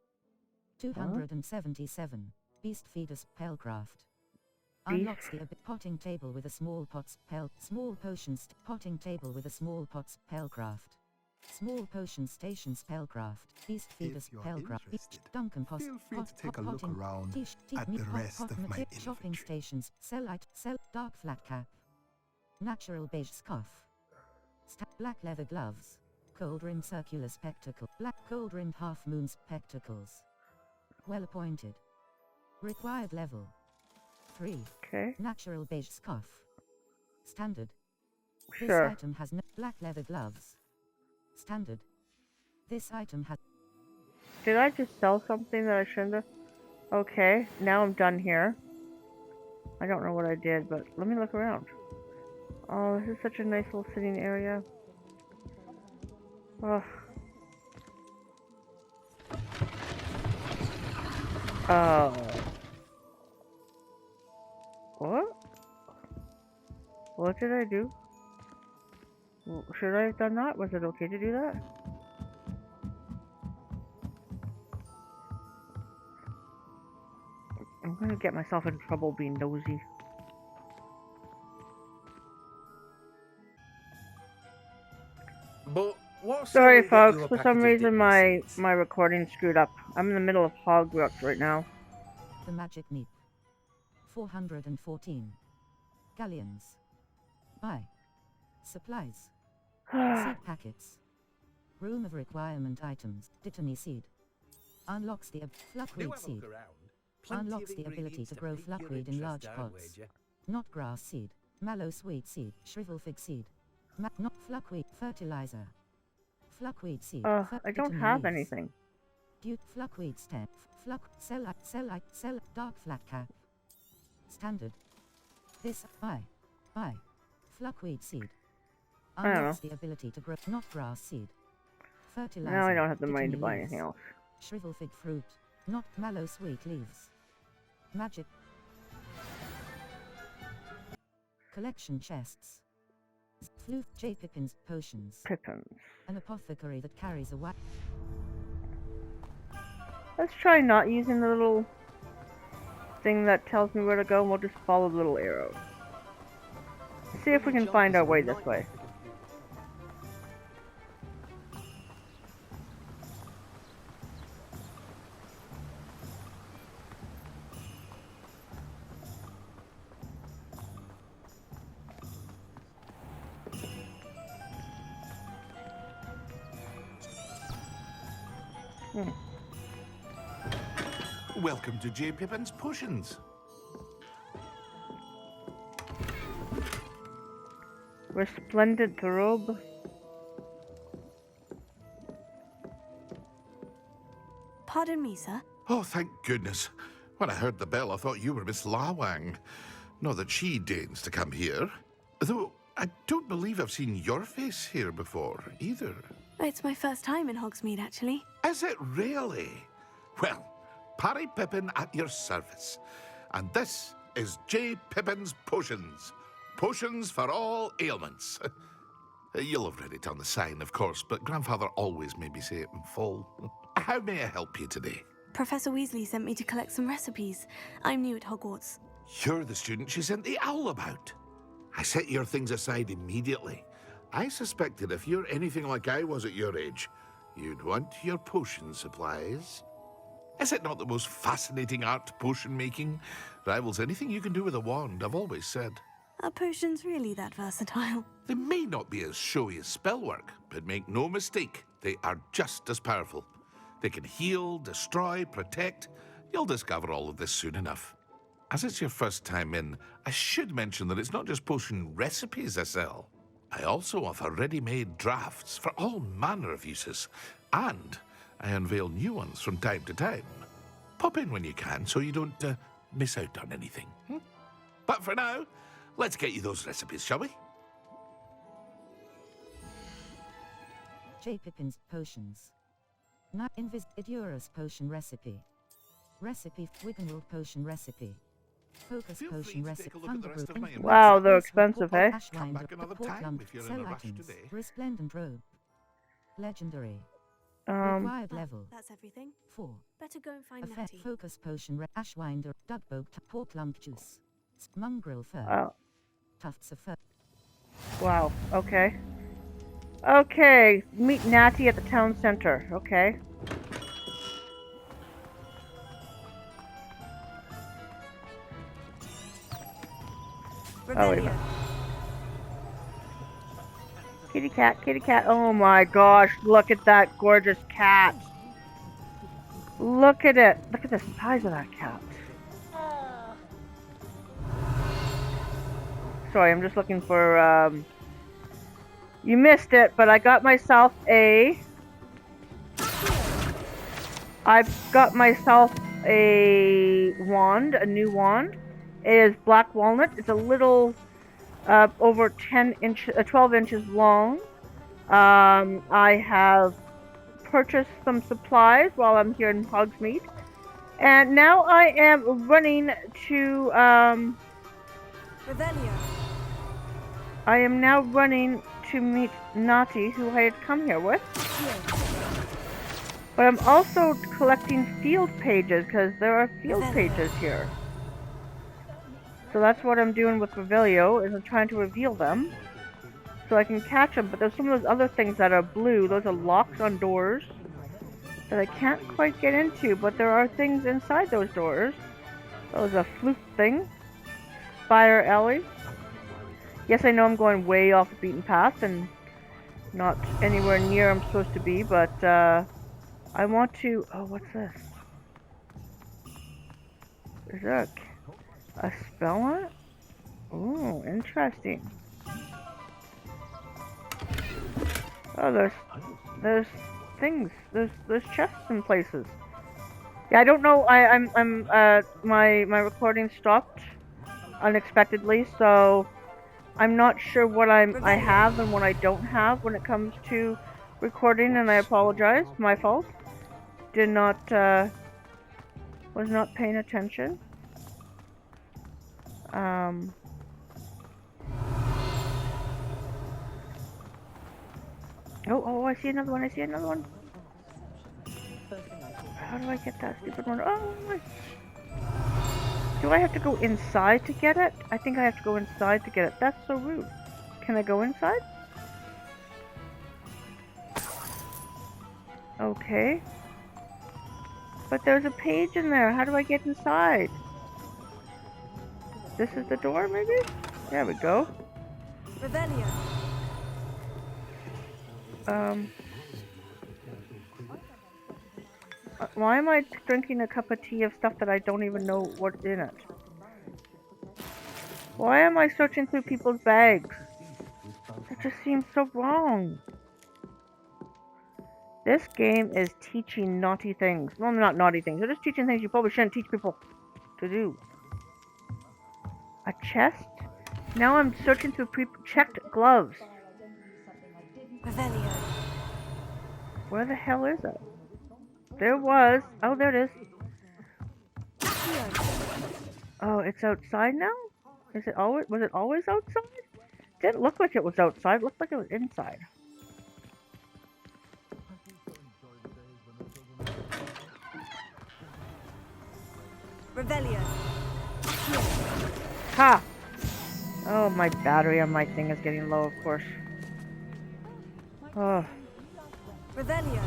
S6: 277. Beast feeders spellcraft. Unlocks the potting table with a small pots small potions potting table with a small pots spellcraft. Small potion station spellcraft. Beast feeders spellcraft. Duncan post.
S15: Feel free to take a look around at the rest of my
S6: shopping
S15: inventory.
S6: stations. Sell dark flat cap. Natural beige scarf. Black leather gloves. Cold rimmed circular spectacle. Black cold rimmed half moon spectacles. Well appointed. Required level 3.
S1: Okay.
S6: Natural beige scarf. Standard.
S1: Sure.
S6: This item has no black leather gloves. Standard. This item has.
S1: Did I just sell something that I shouldn't have? Okay, now I'm done here. I don't know what I did, but let me look around. Oh, this is such a nice little sitting area. Oh. Oh. What? What did I do? Should I have done that? Was it okay to do that? I'm gonna get myself in trouble being nosy.
S16: But what's
S1: Sorry folks, for some reason my recording screwed up. I'm in the middle of Hogwarts right now.
S6: The magic neep. 414. Galleons. Buy. Supplies. Seed packets. Room of requirement items. Dittany seed. Unlocks the fluckweed seed. Unlocks the ability to grow fluckweed in large pots. Not grass seed. Mallow sweet seed. Shrivel fig seed. Not fluckweed. Fertilizer. Fluckweed seed.
S1: I don't have anything.
S6: Fluckweed stem. Sell dark flat cap. Standard. This I. Fluckweed seed.
S1: I don't know.
S6: Unlocks the ability to grow not grass seed. Fertilizer.
S1: Now I don't have the money to
S6: Dittany
S1: buy
S6: leaves.
S1: anything else.
S6: Shrivel fig fruit. Not mallow sweet leaves. Magic. Collection chests. Floof J. Pippin's potions.
S1: Pippins.
S6: An apothecary that carries a white.
S1: Let's try not using the little thing that tells me where to go, and we'll just follow the little arrow. See if we can find our way this way.
S16: Welcome to J. Pippin's Potions.
S1: Resplendent robe.
S4: Pardon me, sir.
S16: Oh, thank goodness. When I heard the bell, I thought you were Miss Lawang. Not that she deigns to come here. Though I don't believe I've seen your face here before, either.
S4: It's my first time in Hogsmeade, actually.
S16: Is it really? Well, Parry Pippin at your service. And this is J. Pippin's Potions. Potions for all ailments. You'll have read it on the sign, of course, but Grandfather always made me say it in full. How may I help you today?
S4: Professor Weasley sent me to collect some recipes. I'm new at Hogwarts.
S16: You're the student she sent the owl about. I set your things aside immediately. I suspected if you're anything like I was at your age, you'd want your potion supplies. Is it not the most fascinating art, potion making? Rivals anything you can do with a wand, I've always said.
S4: Are potions really that versatile?
S16: They may not be as showy as spellwork, but make no mistake, they are just as powerful. They can heal, destroy, protect. You'll discover all of this soon enough. As it's your first time in, I should mention that it's not just potion recipes I sell. I also offer ready-made drafts for all manner of uses, and I unveil new ones from time to time. Pop in when you can so you don't miss out on anything. But for now, let's get you those recipes, shall we?
S6: J. Pippin's Potions. Idurus Potion Recipe. Recipe Wiggenwald Potion Recipe. Focus Potion Recipe.
S1: Wow, they're expensive, eh?
S16: Come back another time if you're in a rush today.
S6: Resplendent Robe. Legendary. Required level.
S4: That's everything.
S6: 4.
S4: Better go and find
S6: Effect
S4: Natty.
S6: Focus Potion Ashwinder. Dugboat Pork Lump Juice. Mongrel Fur.
S1: Oh.
S6: Tufts of Fur.
S1: Wow, okay. Okay, meet Natty at the town center, okay. Oh, wait a minute. Kitty cat, oh my gosh, look at that gorgeous cat. Look at it, look at the size of that cat. Sorry, I'm just looking for, you missed it, but I got myself a wand, a new wand. It is black walnut. It's a little over 12 inches long. I have purchased some supplies while I'm here in Hogsmeade, and now I am running to
S4: Revelio.
S1: I am now running to meet Natty, who I had come here with. But I'm also collecting field pages, because there are field pages here. So that's what I'm doing with Revelio, is I'm trying to reveal them, so I can catch them. But there's some of those other things that are blue. Those are locks on doors that I can't quite get into, but there are things inside those doors. That was a flute thing. Fire alley. Yes, I know I'm going way off the beaten path and not anywhere near I'm supposed to be, but I want to... Oh, what's this? Is that a spell on it? Oh, interesting. Oh, there's things. There's chests in places. Yeah, I don't know. My recording stopped unexpectedly, so I'm not sure what I have and what I don't have when it comes to recording, and I apologize. My fault. Did not, was not paying attention. Oh, I see another one. I see another one. How do I get that stupid one? Oh, do I have to go inside to get it? I think I have to go inside to get it. That's so rude. Can I go inside? Okay. But there's a page in there. How do I get inside? This is the door, maybe? There we go.
S4: Revelio.
S1: Why am I drinking a cup of tea of stuff that I don't even know what's in it? Why am I searching through people's bags? That just seems so wrong. This game is teaching naughty things. Well, not naughty things. They're just teaching things you probably shouldn't teach people to do. A chest? Now I'm searching through checked gloves.
S4: Revelio.
S1: Where the hell is it? There was. Oh, there it is. Oh, it's outside now? Is it always? Was it always outside? Didn't look like it was outside. It looked like it was inside.
S4: Revelio.
S1: Ha! Oh, my battery on my thing is getting low, of course. Oh.
S4: Revelio.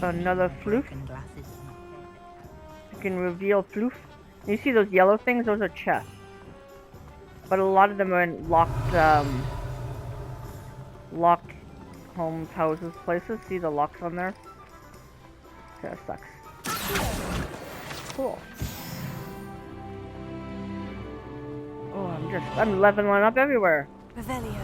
S1: Another floof. You can reveal floof. You see those yellow things? Those are chests. But a lot of them are in locked homes, houses, places. See the locks on there? That sucks. Cool. Oh, I'm leveling up everywhere.
S4: Revelio.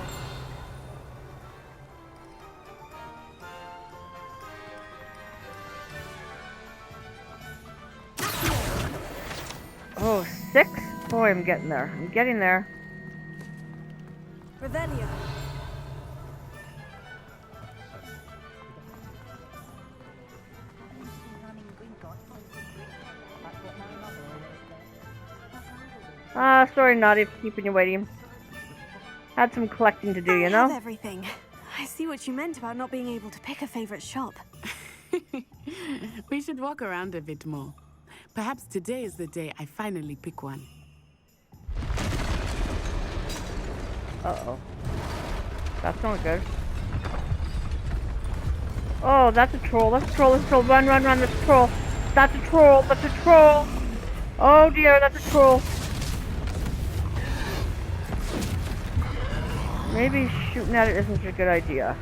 S1: Oh, 6? Boy, I'm getting there. I'm getting there.
S4: Revelio.
S1: Sorry, Naughty, for keeping you waiting. Had some collecting to do, you know?
S4: I have everything. I see what you meant about not being able to pick a favorite shop.
S12: We should walk around a bit more. Perhaps today is the day I finally pick one.
S1: Uh-oh. That's not good. Oh, that's a troll. That's a troll. That's a troll. Run, run, run. That's a troll. That's a troll. That's a troll. Oh, dear. That's a troll. Maybe shooting at it isn't a good idea.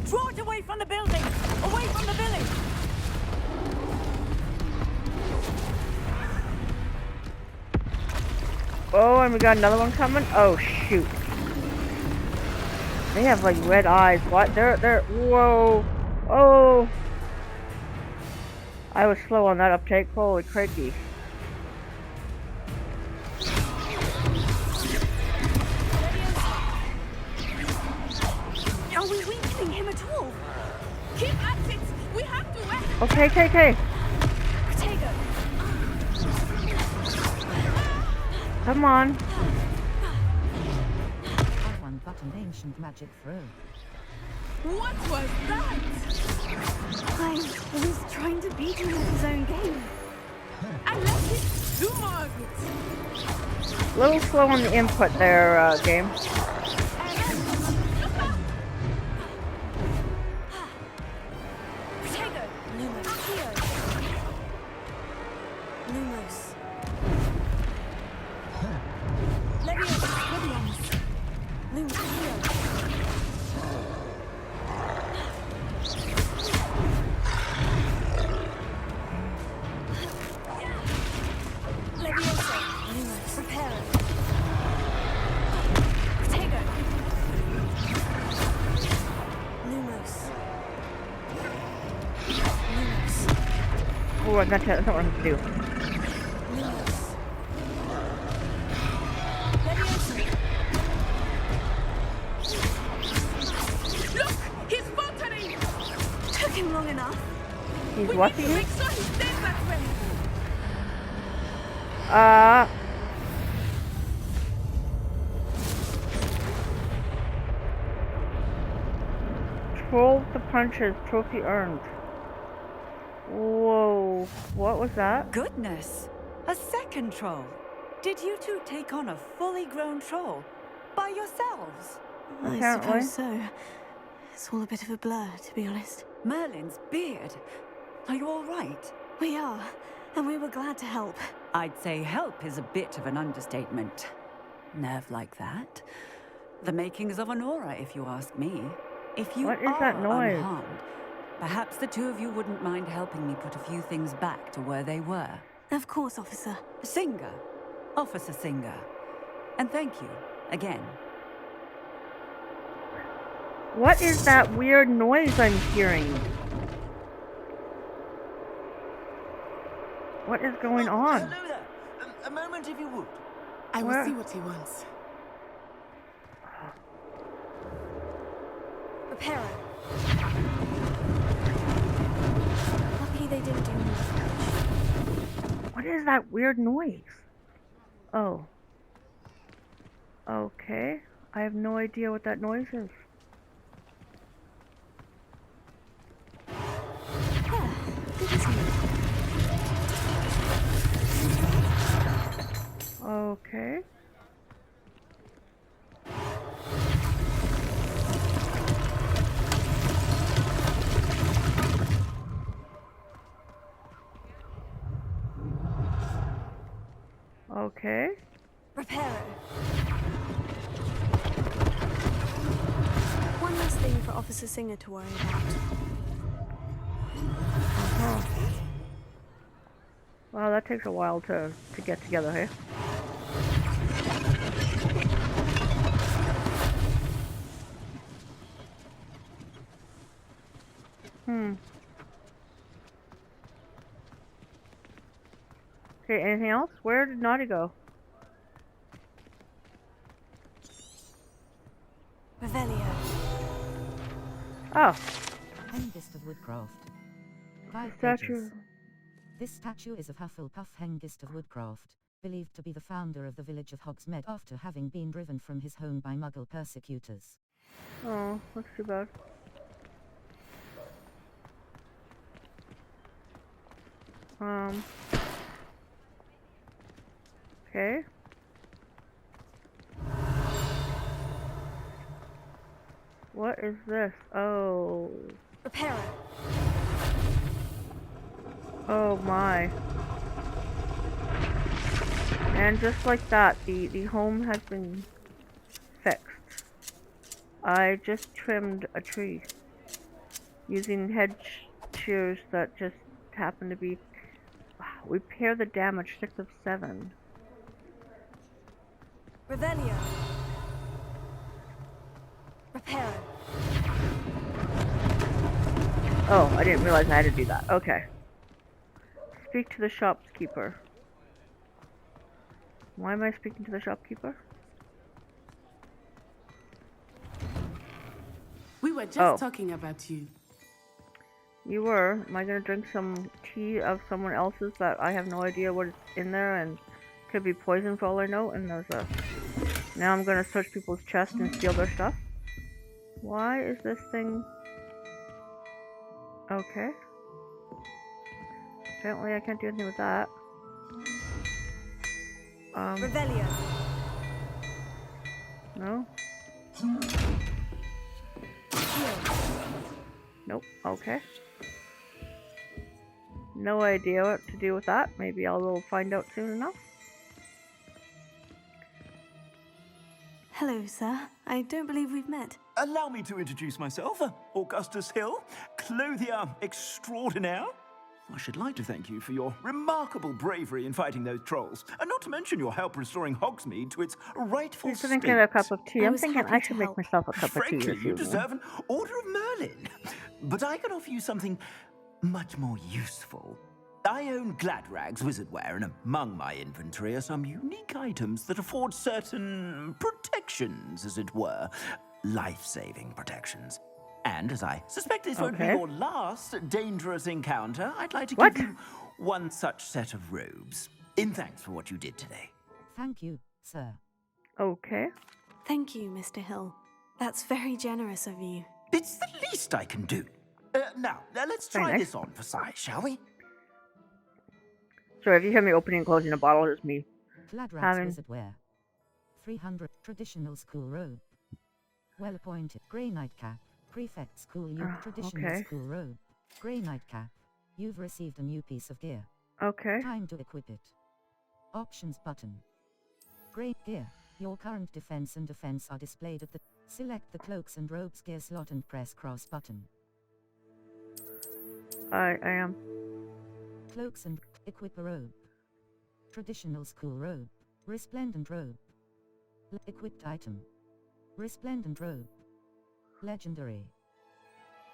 S4: Draw it away from the building! Away from the village!
S1: Oh, and we got another one coming? Oh, shoot. They have, like, red eyes. What? They're... Whoa. Oh. I was slow on that uptake. Holy crikey.
S4: Are we weakening him at all? Keep at it! We have to win!
S1: Okay, okay, okay.
S4: Protego.
S1: Come on.
S6: One button ancient magic throw.
S12: What was that?
S4: I was trying to beat him at his own game.
S12: I left it. Do more of it.
S1: A little slow on the input there, game.
S4: Protego.
S1: what that's not what I'm gonna do.
S12: Look! He's faltering!
S4: Took him long enough.
S1: He's what?
S12: We need to make sure he stays that way.
S1: Troll the punches, trophy earned. Whoa, what was that?
S17: Goodness, a second troll. Did you two take on a fully grown troll by yourselves?
S4: I
S1: Apparently.
S4: suppose so. It's all a bit of a blur, to be honest.
S17: Merlin's beard. Are you all right?
S4: We are, and we were glad to help.
S17: I'd say help is a bit of an understatement. Nerve like that. The makings of an aura, if you ask me. If you
S1: What is
S17: are
S1: that noise?
S17: unharmed, perhaps the two of you wouldn't mind helping me put a few things back to where they were.
S4: Of course, officer.
S17: Singer. Officer Singer. And thank you, again.
S1: What is that weird noise I'm hearing? What is going on?
S13: Hello there. A moment, if you would.
S12: I will
S1: Where?
S12: see what he wants.
S4: Reparo. Lucky they didn't do more.
S1: What is that weird noise? Oh. Okay. I have no idea what that noise is. Okay. Okay.
S4: Reparo. One less thing for Officer Singer to worry about.
S1: Well, that takes a while to get together here. Okay, anything else? Where did Naughty go?
S4: Revelio.
S1: Oh.
S6: Hengist of Woodcraft. 5
S1: Statue.
S6: pages. This statue is of Hufflepuff Hengist of Woodcraft, believed to be the founder of the village of Hogsmeade after having been driven from his home by Muggle persecutors.
S1: Oh, that's too bad. Okay. What is this? Oh.
S4: Reparo.
S1: Oh my. And just like that, the home has been fixed. I just trimmed a tree using hedge shears that just happened to be. Repair the damage, 6 of 7.
S4: Revelio. Reparo.
S1: Oh, I didn't realize I had to do that. Okay. Speak to the shopkeeper. Why am I speaking to the shopkeeper?
S12: We were just talking about you.
S1: You were. Am I gonna drink some tea of someone else's that I have no idea what is in there and could be poison for all I know? And there's a. Now I'm gonna search people's chests and steal their stuff. Why is this thing? Okay. Apparently I can't do anything with that.
S4: Revelio.
S1: No. Nope. Okay. No idea what to do with that. Maybe I'll find out soon enough.
S4: Hello, sir. I don't believe we've met.
S13: Allow me to introduce myself, Augustus Hill, clothier extraordinaire. I should like to thank you for your remarkable bravery in fighting those trolls, and not to mention your help restoring Hogsmeade to its rightful
S1: Just
S13: state.
S1: thinking of a cup of tea. I'm thinking I should make myself a cup of tea.
S13: Frankly,
S1: this
S13: you
S1: evening.
S13: deserve an Order of Merlin. But I can offer you something much more useful. I own Gladrag's wizardware, and among my inventory are some unique items that afford certain protections, as it were. Life-saving protections. And as I suspect this won't be your last dangerous encounter, I'd like to give you one such set of robes, in thanks for what you did today.
S6: Thank you, sir.
S1: Okay.
S4: Thank you, Mr. Hill. That's very generous of you.
S13: It's the least I can do. Now, let's try this on for size, shall we?
S1: Sorry, if you hear me opening and closing a bottle, it's me.
S6: Gladrag's wizardwear. 300 traditional school robe. Well appointed grey nightcap. Prefect school youth traditional school robe. Grey nightcap. You've received a new piece of gear.
S1: Okay.
S6: Time to equip it. Options button. Grey gear. Your current defense and defense are displayed at the... Select the cloaks and robes gear slot and press cross button.
S1: I am.
S6: Cloaks and... Equip a robe. Traditional school robe. Resplendent robe. Equipped item. Resplendent robe. Legendary.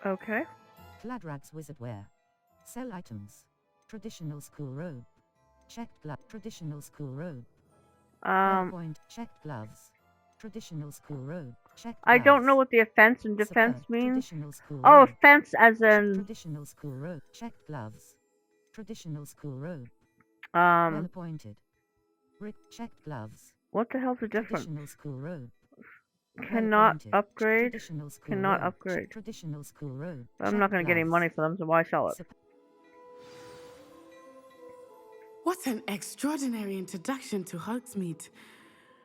S1: Okay.
S6: Gladrag's wizardwear. Sell items. Traditional school robe. Checked glove. Traditional school robe. Point. Checked gloves. Traditional school robe. Checked
S1: I
S6: gloves.
S1: don't know what the offense and defense means.
S6: School
S1: oh,
S6: robe.
S1: offense as in...
S6: Traditional school robe. Checked gloves. Traditional school robe.
S1: Well
S6: appointed. Checked gloves.
S1: What the hell's the difference?
S6: Traditional school robe.
S1: Cannot upgrade.
S6: Cannot
S1: robe. Upgrade.
S6: Traditional school robe.
S1: I'm not going to get any money for them, so why sell it?
S12: What an extraordinary introduction to Hogsmeade.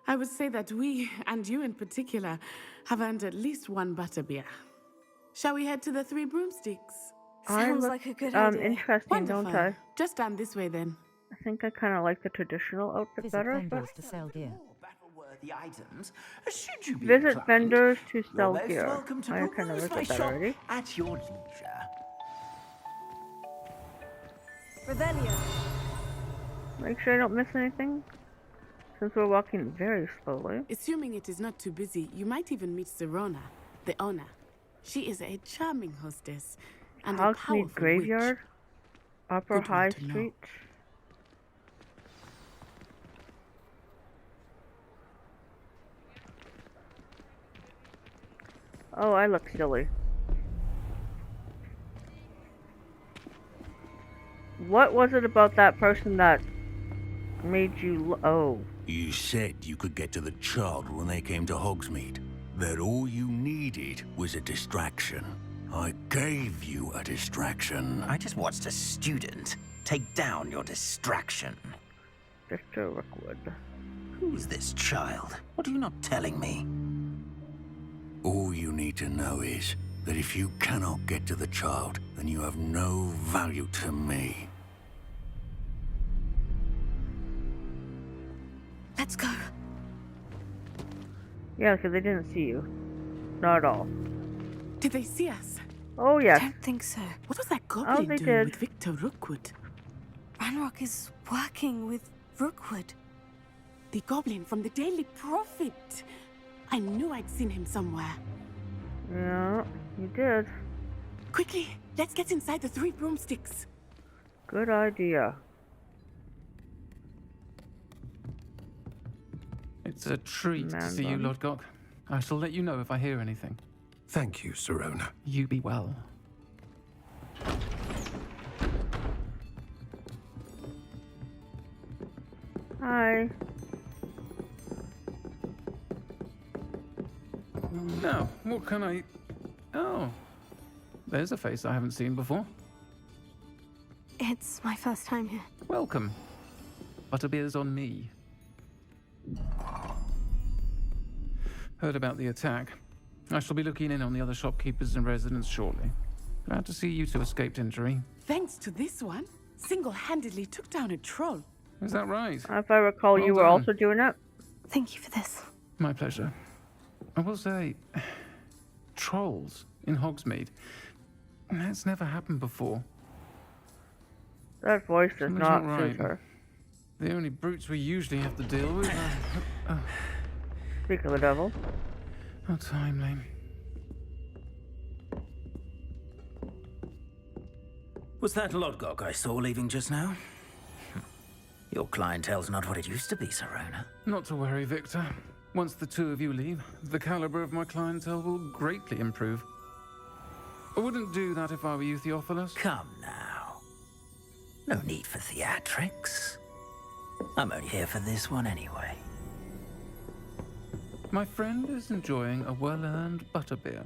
S12: I would say that we, and you in particular, have earned at least one butterbeer. Shall we head to the Three Broomsticks?
S4: Sounds like a good idea.
S1: Interesting,
S12: Wonderful.
S1: don't I?
S12: Just stand this way then.
S1: I think I kind of like the traditional outfit better.
S6: To sell gear.
S13: Items, should you be
S1: Visit
S13: inclined,
S1: vendors to sell
S13: you're most
S1: gear.
S13: welcome to
S1: I kind of
S13: peruse
S1: looked
S13: my
S1: at that
S13: shop
S1: already.
S13: at your leisure.
S4: Revelio.
S1: Make sure I don't miss anything, since we're walking very slowly.
S12: Assuming it is not too busy, you might even meet Serona, the owner. She is a charming hostess and a powerful
S1: Hogsmeade Graveyard,
S12: witch.
S1: Upper
S12: Good one
S1: High
S12: to know.
S1: Street. Oh, I look silly. What was it about that person that made you oh.
S18: You said you could get to the child when they came to Hogsmeade. That all you needed was a distraction. I gave you a distraction.
S19: I just watched a student take down your distraction.
S1: Mr. Rookwood.
S19: Who's this child? What are you not telling me?
S18: All you need to know is that if you cannot get to the child, then you have no value to me.
S4: Let's go.
S1: Yeah, because they didn't see you. Not at all.
S12: Did they see us?
S1: Oh, yes.
S4: I don't think so.
S12: What was that goblin
S1: they
S12: doing
S1: did.
S12: with Victor Rookwood?
S4: Ranrock is working with Rookwood.
S12: The goblin from the Daily Prophet. I knew I'd seen him somewhere.
S1: Yeah, you did.
S12: Quickly, let's get inside the Three Broomsticks.
S1: Good idea.
S20: It's a treat to see you, Lord Gok. I shall let you know if I hear anything.
S15: Thank you, Serona.
S20: You be well.
S1: Hi.
S20: Now, what can I... Oh, there's a face I haven't seen before.
S4: It's my first time here.
S20: Welcome. Butterbeer's on me. Heard about the attack. I shall be looking in on the other shopkeepers and residents shortly. Glad to see you two escaped injury.
S12: Thanks to this one, single-handedly took down a troll.
S20: Is that right?
S1: If I recall,
S20: Well
S1: you were
S20: done.
S1: also doing it.
S4: Thank you for this.
S20: My pleasure. I will say, trolls in Hogsmeade. That's never happened before.
S1: That voice does
S20: Something's
S1: not
S20: not
S1: suit
S20: right.
S1: her.
S20: The only brutes we usually have to deal with.
S1: Speak of the devil.
S20: How timely.
S19: Was that Lodgok I saw leaving just now? Your clientele's not what it used to be, Sirona.
S20: Not to worry, Victor. Once the two of you leave, the caliber of my clientele will greatly improve. I wouldn't do that if I were you, Theophilus.
S19: Come now. No need for theatrics. I'm only here for this one anyway.
S20: My friend is enjoying a well-earned butterbeer.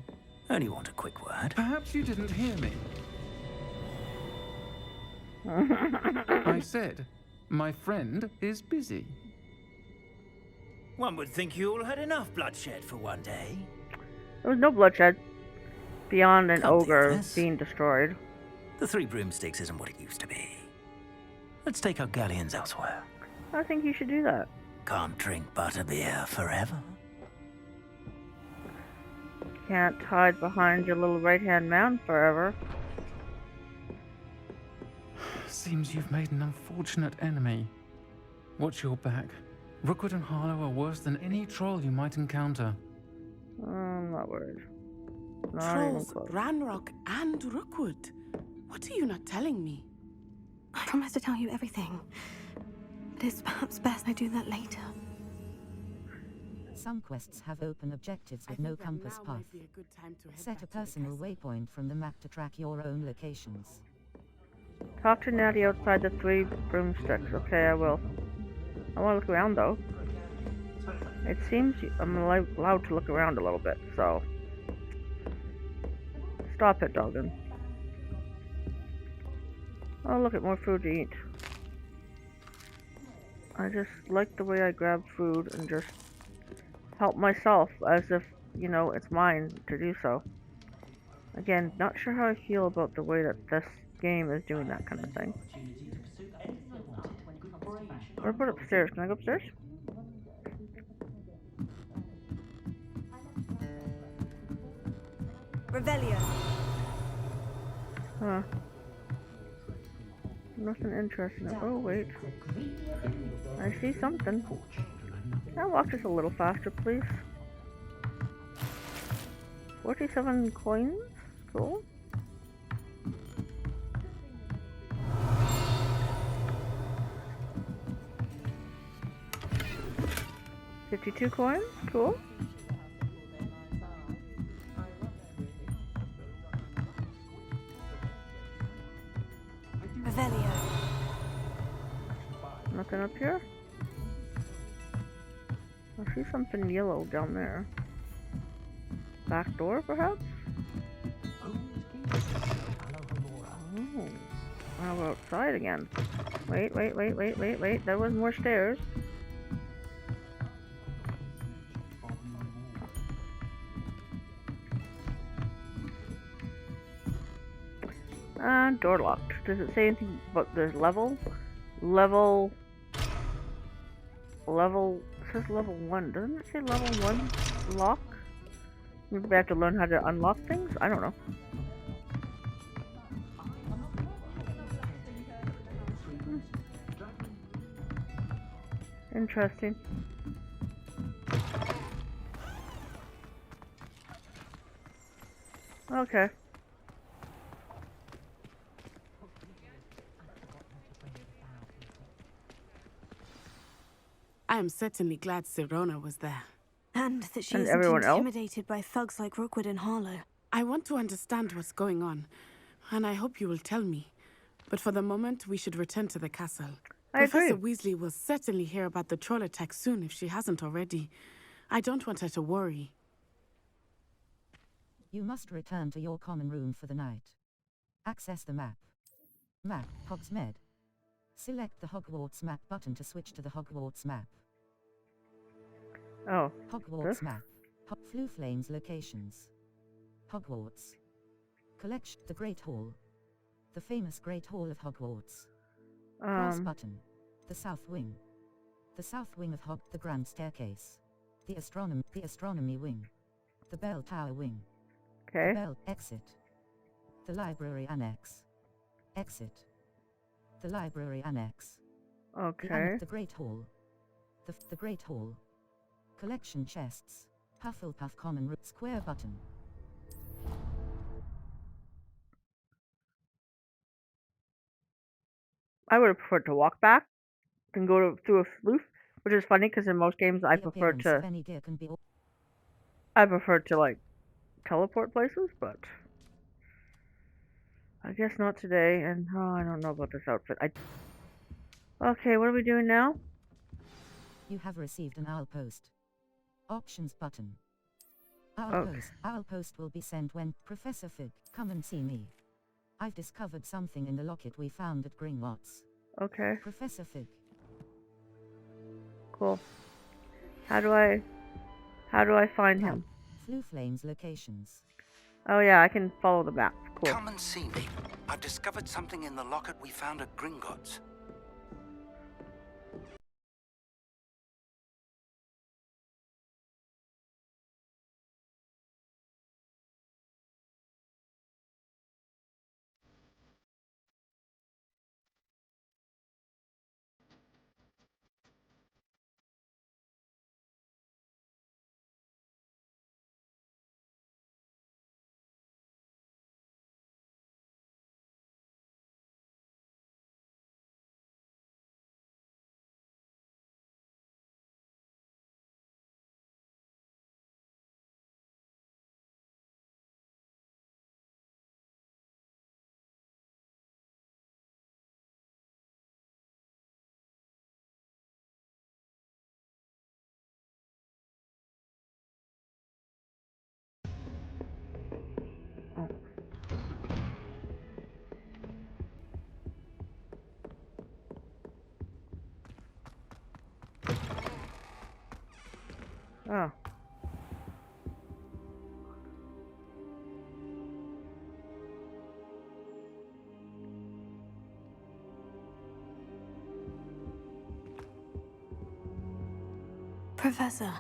S19: Only want a quick word.
S20: Perhaps you didn't hear me. I said, my friend is busy.
S19: One would think you all had enough bloodshed for one day.
S1: There was no bloodshed beyond an ogre being destroyed.
S19: The Three Broomsticks isn't what it used to be. Let's take our galleons elsewhere.
S1: I think you should do that.
S19: Can't drink butterbeer forever.
S1: Can't hide behind your little right-hand man forever.
S20: Seems you've made an unfortunate enemy. Watch your back. Rookwood and Harlow are worse than any troll you might encounter.
S1: I'm not worried. Not
S12: Trolls, Ranrock, and Rookwood. What are you not telling me?
S4: I promise to tell you everything. But it's perhaps best I do that later.
S6: Some quests have open objectives with no compass path. Set a personal waypoint from the map to track your own locations.
S1: Talk to Natty outside the Three Broomsticks. Okay, I will. I want to look around, though. It seems I'm allowed to look around a little bit, so... Stop it, Doggin. Oh, look at more food to eat. I just like the way I grab food and just help myself as if, you know, it's mine to do so. Again, not sure how I feel about the way that this game is doing that kind of thing. What about upstairs? Can I go upstairs?
S4: Revelio.
S1: Huh. Nothing interesting. Oh, wait. I see something. Can I walk just a little faster, please? 47 coins? Cool. $52 coins? Cool.
S4: Revelio.
S1: Nothing up here? I see something yellow down there. Back door, perhaps? Oh. Now we're outside again. Wait. There was more stairs. And door locked. Does it say anything about the level? Level... It says level 1. Doesn't it say level 1 lock? Maybe I have to learn how to unlock things? I don't know. Interesting. Okay.
S12: I am certainly glad Sirona was there.
S4: And that she
S1: And
S4: isn't
S1: everyone else?
S4: intimidated by thugs like Rookwood and Harlow.
S12: I want to understand what's going on, and I hope you will tell me. But for the moment, we should return to the castle. Professor Weasley will certainly hear about the troll attack soon if she hasn't already. I don't want her to worry.
S6: You must return to your common room for the night. Access the map. Map, Hogsmeade. Select the Hogwarts map button to switch to the Hogwarts map.
S1: Oh.
S6: Hogwarts map. Floo Flames locations. Hogwarts. Collection. The Great Hall. The famous Great Hall of Hogwarts. Cross button. The South Wing. The South Wing of The Grand Staircase. The Astronomy Wing. The Bell Tower Wing.
S1: Okay.
S6: The Bell Exit. The Library Annex. Exit. The Library Annex.
S1: Okay.
S6: The Great Hall. The Great Hall. Collection chests. Hufflepuff Common Room. Square button.
S1: I would have preferred to walk back than go through a sleuth, which is funny because in most games I prefer to like teleport places, but I guess not today. And I don't know about this outfit. Okay, what are we doing now?
S6: You have received an owl post. Options button. Owl post will be sent when Professor Fig, come and see me. I've discovered something in the locket we found at Gringotts.
S1: Okay.
S6: Professor Fig.
S1: Cool. How do I find him?
S6: Floo Flame's locations.
S1: Oh yeah, I can follow the map. Cool.
S19: Come and see me. I've discovered something in the locket we found at Gringotts.
S1: Oh.
S4: Professor,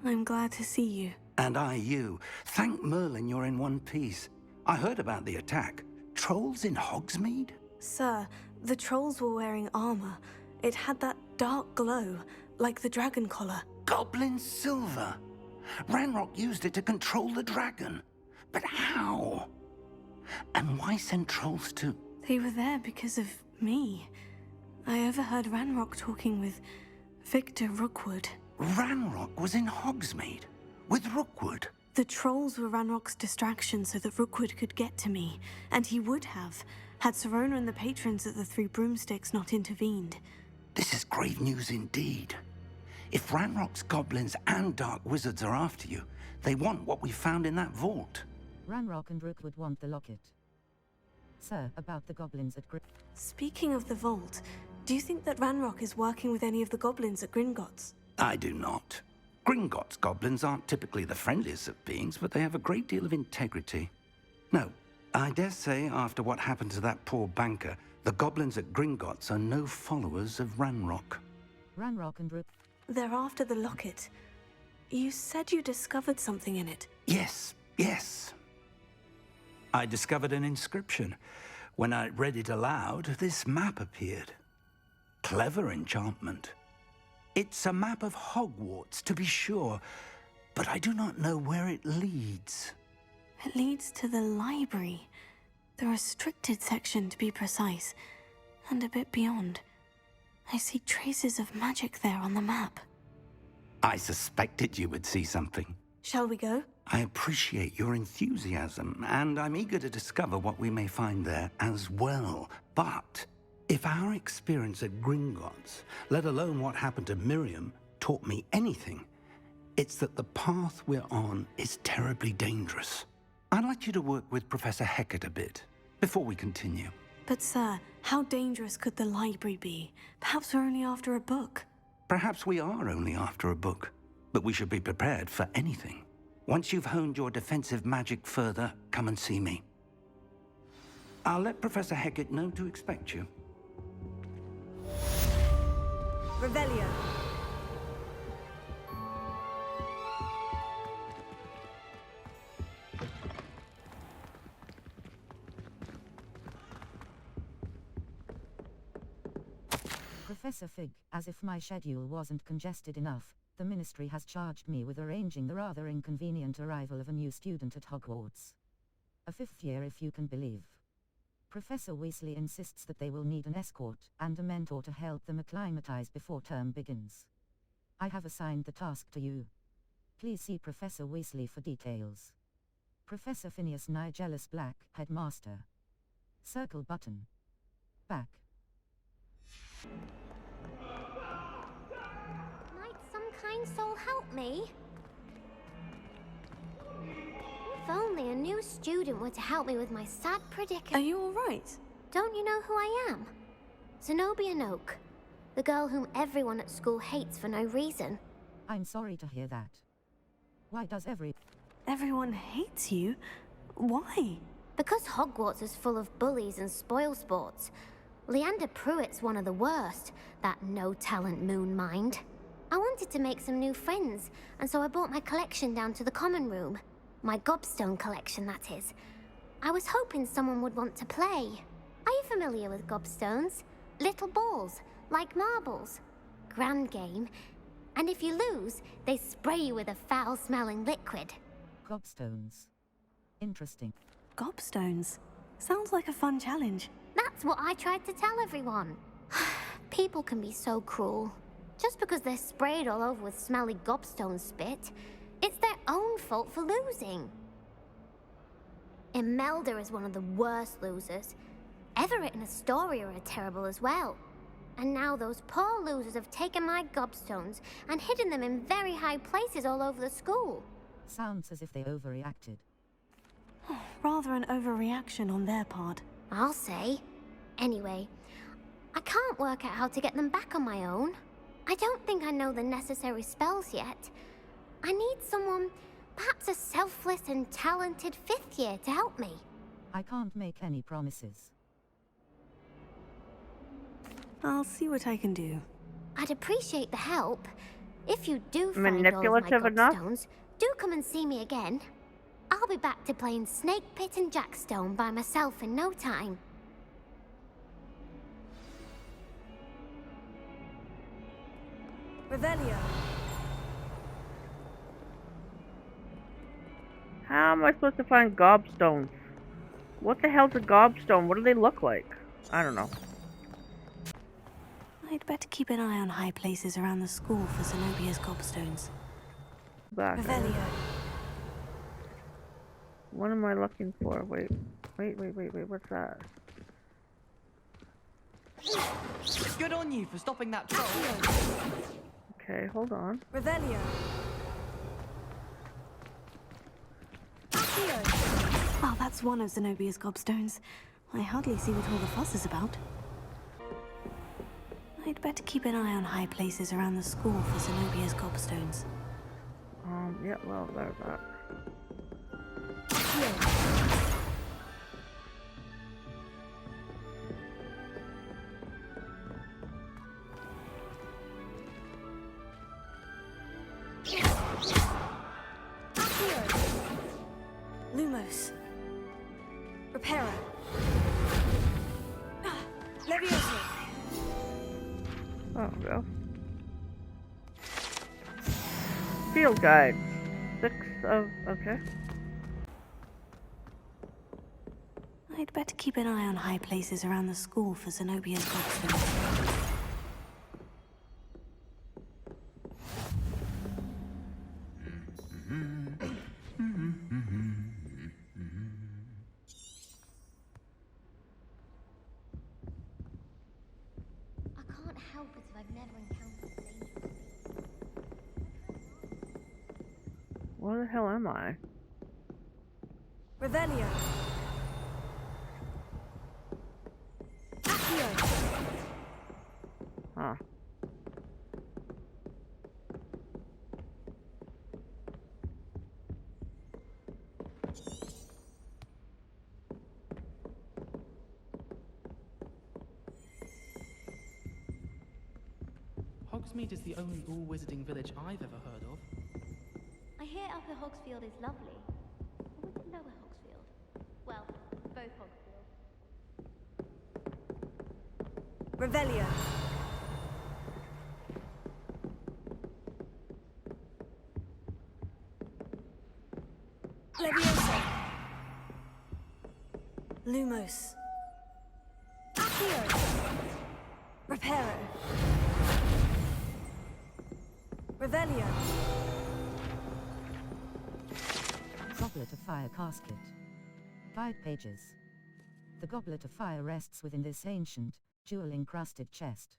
S4: I'm glad to see you.
S19: And I you. Thank Merlin you're in one piece. I heard about the attack. Trolls in Hogsmeade?
S4: Sir, the trolls were wearing armor. It had that dark glow, like the dragon collar.
S19: Goblin silver. Ranrock used it to control the dragon. But how? And why send trolls to...
S4: They were there because of me. I overheard Ranrock talking with Victor Rookwood.
S19: Ranrock was in Hogsmeade? With Rookwood?
S4: The trolls were Ranrock's distraction so that Rookwood could get to me. And he would have, had Sirona and the patrons at the Three Broomsticks not intervened.
S19: This is grave news indeed. If Ranrock's goblins and dark wizards are after you, they want what we found in that vault.
S6: Ranrock and Rookwood want the locket. Sir, about the goblins at
S4: Speaking of the vault, do you think that Ranrock is working with any of the goblins at Gringotts?
S19: I do not. Gringotts goblins aren't typically the friendliest of beings, but they have a great deal of integrity. No, I dare say after what happened to that poor banker, the goblins at Gringotts are no followers of Ranrock.
S6: Ranrock and
S4: They're after the locket. You said you discovered something in it.
S19: Yes. I discovered an inscription. When I read it aloud, this map appeared. Clever enchantment. It's a map of Hogwarts, to be sure, but I do not know where it leads.
S4: It leads to the library. The restricted section, to be precise, and a bit beyond. I see traces of magic there on the map.
S19: I suspected you would see something.
S4: Shall we go?
S19: I appreciate your enthusiasm, and I'm eager to discover what we may find there as well. But if our experience at Gringotts, let alone what happened to Miriam, taught me anything, it's that the path we're on is terribly dangerous. I'd like you to work with Professor Hecat a bit before we continue.
S4: But sir, how dangerous could the library be? Perhaps we're only after a book.
S19: Perhaps we are only after a book, but we should be prepared for anything. Once you've honed your defensive magic further, come and see me. I'll let Professor Hecat know to expect you.
S4: Revelio.
S6: Professor Fig, as if my schedule wasn't congested enough, the Ministry has charged me with arranging the rather inconvenient arrival of a new student at Hogwarts. A 5th year if you can believe. Professor Weasley insists that they will need an escort and a mentor to help them acclimatize before term begins. I have assigned the task to you. Please see Professor Weasley for details. Professor Phineas Nigellus Black, Headmaster. Circle button. Back.
S8: Might some kind soul help me? If only a new student were to help me with my sad predicament.
S4: Are you alright?
S8: Don't you know who I am? Zenobia Noak, the girl whom everyone at school hates for no reason.
S6: I'm sorry to hear that. Why does
S4: Everyone hates you? Why?
S8: Because Hogwarts is full of bullies and spoilsports. Leander Pruitt's one of the worst, that no-talent moon mind. I wanted to make some new friends, and so I brought my collection down to the common room. My gobstone collection, that is. I was hoping someone would want to play. Are you familiar with gobstones? Little balls, like marbles. Grand game. And if you lose, they spray you with a foul-smelling liquid.
S6: Gobstones. Interesting.
S4: Gobstones? Sounds like a fun challenge.
S8: That's what I tried to tell everyone. People can be so cruel. Just because they're sprayed all over with smelly gobstone spit, it's their own fault for losing. Imelda is one of the worst losers. Everett and Astoria are terrible as well. And now those poor losers have taken my gobstones and hidden them in very high places all over the school.
S6: Sounds as if they overreacted.
S4: Rather an overreaction on their part.
S8: I'll say. Anyway, I can't work out how to get them back on my own. I don't think I know the necessary spells yet. I need someone, perhaps a selfless and talented 5th year to help me.
S6: I can't make any promises.
S4: I'll see what I can do.
S8: I'd appreciate the help. If you do find all of my
S1: Manipulative enough?
S8: gobstones, do come and see me again. I'll be back to playing Snake Pit and Jackstone by myself in no time.
S4: Revelio.
S1: How am I supposed to find gobstones? What the hell's a gobstone? What do they look like? I don't know.
S4: I'd better keep an eye on high places around the school for Zenobia's gobstones.
S1: Back.
S4: Revelio.
S1: What am I looking for? Wait, what's that?
S2: Good on you for stopping that troll.
S1: Okay, hold on.
S4: Revelio. Oh, that's one of Zenobia's gobstones. I hardly see what all the fuss is about. I'd better keep an eye on high places around the school for Zenobia's gobstones.
S1: Yeah, well, there's that.
S4: Lumos. Reparo. Levioso.
S1: Oh, no. Field guide. 6 of... okay.
S4: I'd better keep an eye on high places around the school for Zenobia's gobstones.
S8: I can't help it if I've never encountered danger.
S1: Where the hell am I?
S4: Revelio.
S1: Huh.
S2: Hogsmeade is the only all-wizarding village I've ever heard of.
S8: I hear Upper Hogsfield is lovely. Or was it Lower Hogsfield? Well, both Hogsfield.
S4: Revelio. Levioso. Lumos.
S21: Preparo. Revelio.
S6: Goblet of Fire Casket. 5 pages. The Goblet of Fire rests within this ancient, jewel-encrusted chest.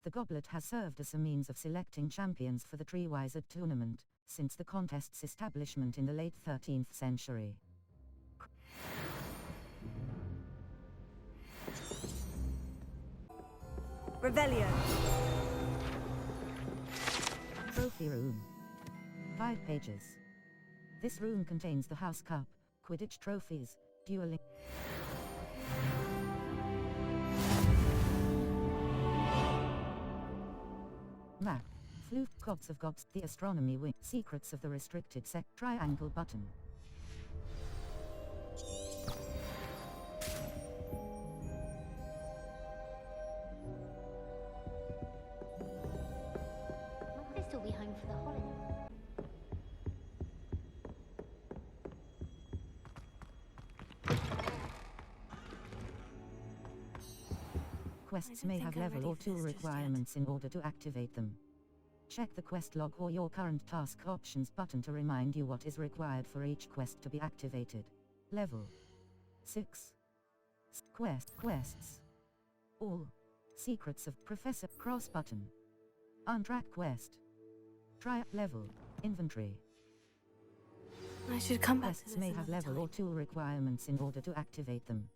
S6: The goblet has served as a means of selecting champions for the Treewizard tournament, since the contest's establishment in the late 13th century.
S21: Revelio.
S6: Trophy Room. 5 pages. This room contains the House Cup, Quidditch trophies, dueling... Map. Floof, Gods of Gods, the Astronomy Wing, Secrets of the Restricted Sect, Triangle button.
S8: Might they still be home for the holiday?
S6: Quests may have level or tool requirements in order to activate them. Check the quest log or your current task options button to remind you what is required for each quest to be activated. Level 6. Quests. All. Secrets of Professor Cross button. Untrack quest. Try level. Inventory.
S4: I should come back to
S6: Quests
S4: this
S6: may have
S4: another
S6: level or
S4: time.
S6: tool requirements in order to activate them.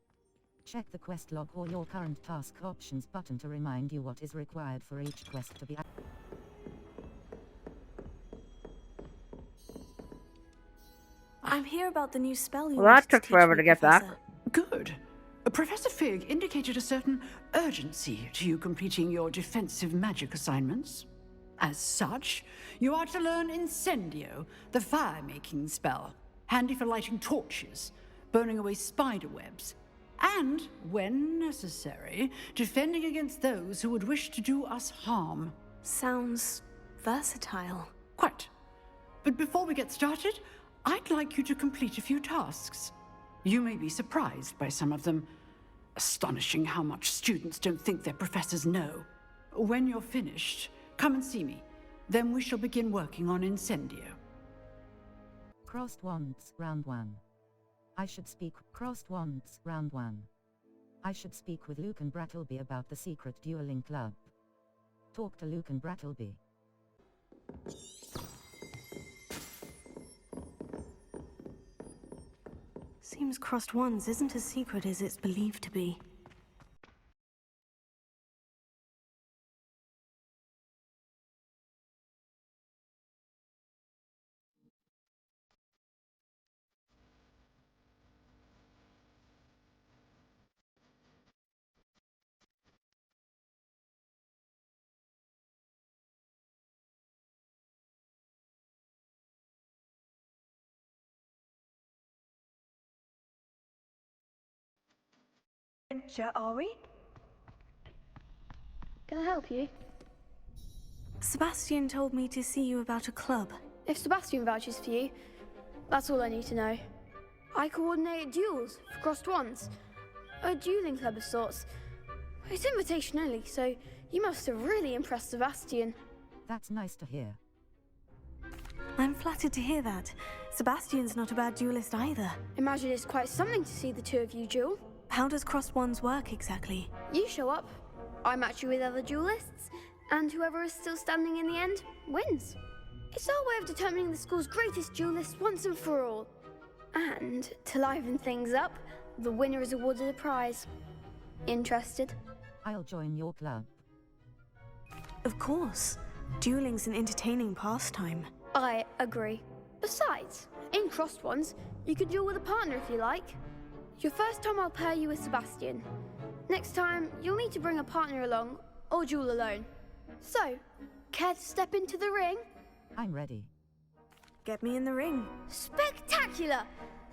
S6: Check the quest log or your current task options button to remind you what is required for each quest to be activated.
S4: I'm here about the new spell you
S1: Well,
S4: wanted
S1: that took
S4: teach
S1: forever
S4: me,
S1: to get back.
S4: Professor.
S5: Good. Professor Fig indicated a certain urgency to you completing your defensive magic assignments. As such, you are to learn Incendio, the fire-making spell, handy for lighting torches, burning away spider webs, and, when necessary, defending against those who would wish to do us harm.
S4: Sounds versatile.
S5: Quite. But before we get started, I'd like you to complete a few tasks. You may be surprised by some of them. Astonishing how much students don't think their professors know. When you're finished, come and see me. Then we shall begin working on Incendio.
S6: Crossed Wands, Round 1. I should speak Crossed Wands, Round 1. I should speak with Luke and Brattleby about the secret dueling club. Talk to Luke and Brattleby.
S4: Seems Crossed Wands isn't as secret as it's believed to be.
S21: Are we?
S22: Can I help you?
S4: Sebastian told me to see you about a club.
S22: If Sebastian vouches for you, that's all I need to know. I coordinate duels for Crossed Wands, a dueling club of sorts. It's invitation only, so you must have really impressed Sebastian.
S6: That's nice to hear.
S4: I'm flattered to hear that. Sebastian's not a bad duelist either.
S22: Imagine it's quite something to see the two of you duel.
S4: How does Crossed Wands work exactly?
S22: You show up, I match you with other duelists, and whoever is still standing in the end wins. It's our way of determining the school's greatest duelist once and for all. And to liven things up, the winner is awarded a prize. Interested?
S6: I'll join your club.
S4: Of course. Dueling's an entertaining pastime.
S22: I agree. Besides, in Crossed Wands, you can duel with a partner if you like. Your first time I'll pair you with Sebastian. Next time, you'll need to bring a partner along, or duel alone. So, care to step into the ring?
S6: I'm ready.
S4: Get me in the ring.
S22: Spectacular!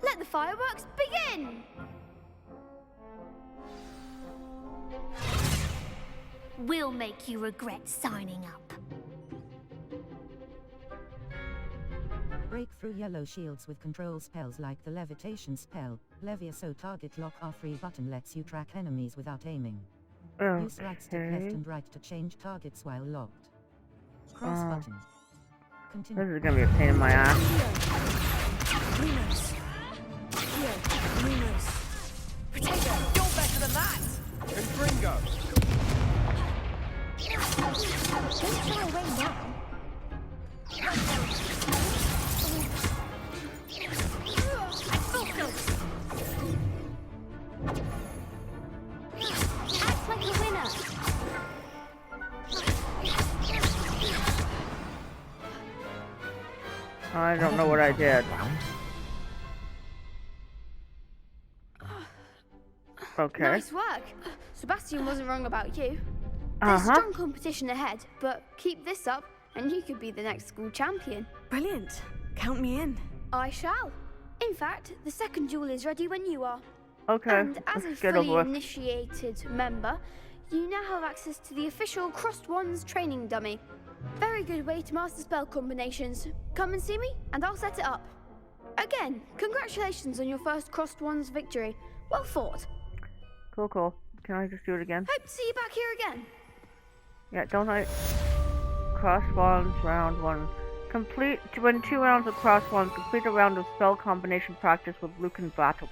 S22: Let the fireworks begin!
S8: We'll make you regret signing up.
S6: Break through yellow shields with control spells like the levitation spell. Levioso target lock R3 button lets you track enemies without aiming. Use right stick left and right to change targets while locked. Cross button. Continue.
S1: This is gonna be a pain in my ass.
S21: Lumos. Here, Lumos. Potato.
S7: You're better than that! And Gringo!
S22: Don't shy away now. Act like a winner.
S1: I don't know what I did. Okay.
S22: Nice work. Sebastian wasn't wrong about you. There's strong competition ahead, but keep this up and you could be the next school champion.
S21: Brilliant. Count me in.
S22: I shall. In fact, the second duel is ready when you are.
S1: Okay.
S22: And as a fully initiated member, you now have access to the official Crossed Wands training dummy. Very good way to master spell combinations. Come and see me, and I'll set it up. Again, congratulations on your first Crossed Wands victory. Well fought.
S1: Cool, cool. Can I just do it again?
S22: Hope to see you back here again.
S1: Yeah, don't I? Cross wands, round 1. Win 2 rounds of cross wands. Complete a round of spell combination practice with Lucan Battle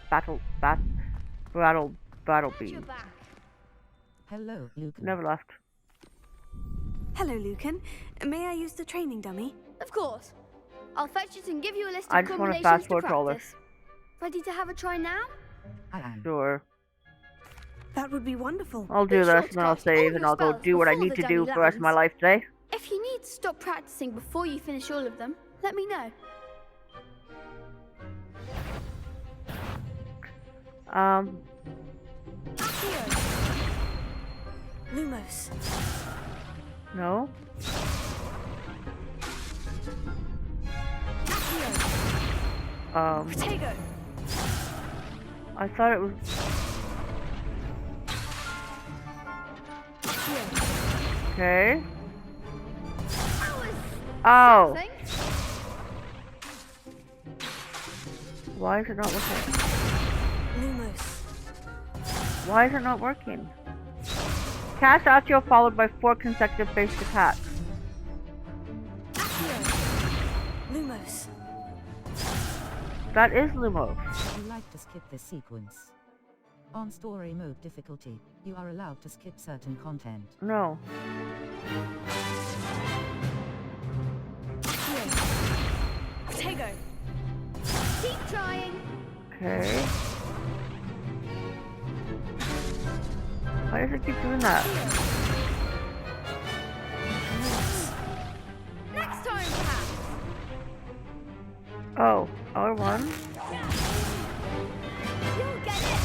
S1: Bead.
S6: Hello, Lucan.
S1: Never left.
S21: Hello, Lucan. May I use the training dummy?
S22: Of course. I'll fetch it and give you a list
S1: I
S22: of
S1: just want to
S22: combinations
S1: fast forward all this.
S22: practice. Ready to have a try now?
S6: I am.
S1: Sure.
S21: That would be wonderful.
S1: I'll do this, and then I'll save, and I'll go do what I need to do for the rest of my life today.
S22: If you need to stop practicing before you finish all of them, let me know.
S21: Lumos.
S1: No.
S21: Potato.
S1: I thought it was. Okay. Oh. Why is it not working?
S21: Lumos.
S1: Why is it not working? Cast Accio followed by 4 consecutive basic attacks.
S21: Lumos.
S1: That is Lumos.
S6: Would you like to skip this sequence? On story mode difficulty, you are allowed to skip certain content.
S1: No.
S21: Potato.
S22: Keep trying.
S1: Okay. Why does it keep doing that?
S22: Next time, perhaps.
S1: Oh, R1.
S22: You'll get it.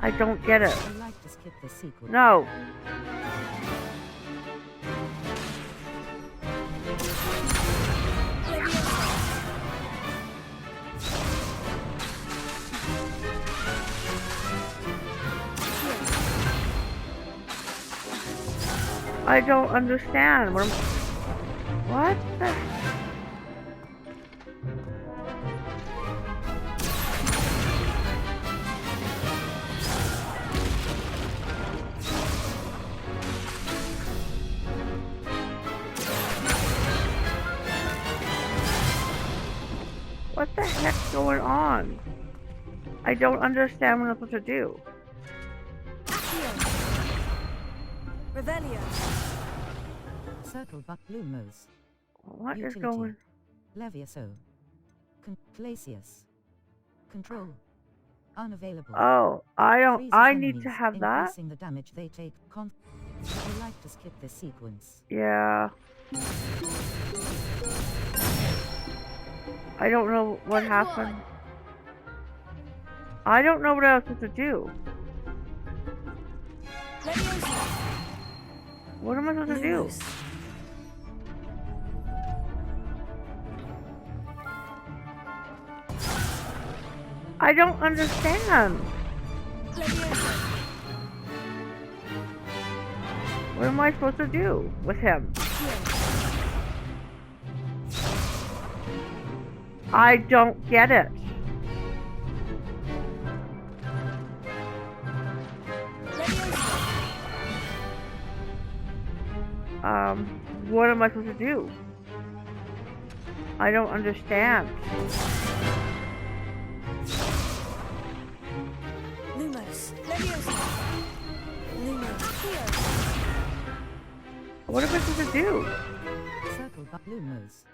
S1: I don't get it.
S6: Would you like to skip this sequence?
S1: No. I don't understand. What the? What the heck's going on? I don't understand what I'm supposed to do.
S21: Revelio.
S6: Circle but Lumos.
S1: What
S6: Utility.
S1: is going?
S6: Levioso. Glacius. Control. Unavailable.
S1: Oh, I don't.
S6: Freezes
S1: I need
S6: enemies,
S1: to have that.
S6: increasing the damage they take. Would you like to skip this sequence?
S1: Yeah. I don't know what happened. I don't know what I was supposed to do. What am I supposed to do? I don't understand. What am I supposed to do with him? I don't get it. What am I supposed to do? I don't understand.
S21: Lumos. Leviosa. Lumos. Here.
S1: What am I supposed to do?
S6: Circle but Lumos.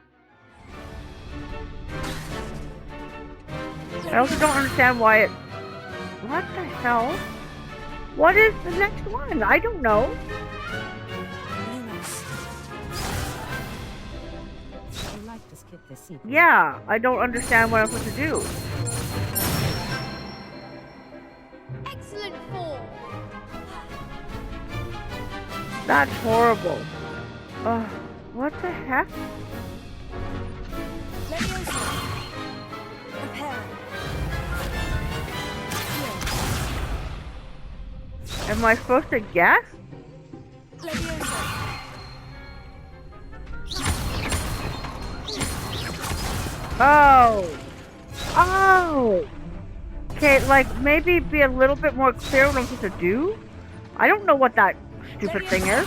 S1: I also don't understand why it... What the hell? What is the next one? I don't know. Yeah, I don't understand what I'm supposed to do.
S22: Excellent form.
S1: That's horrible. What the heck? Am I supposed to guess? Oh! Oh! Okay, like, maybe be a little bit more clear what I'm supposed to do? I don't know what that stupid thing is.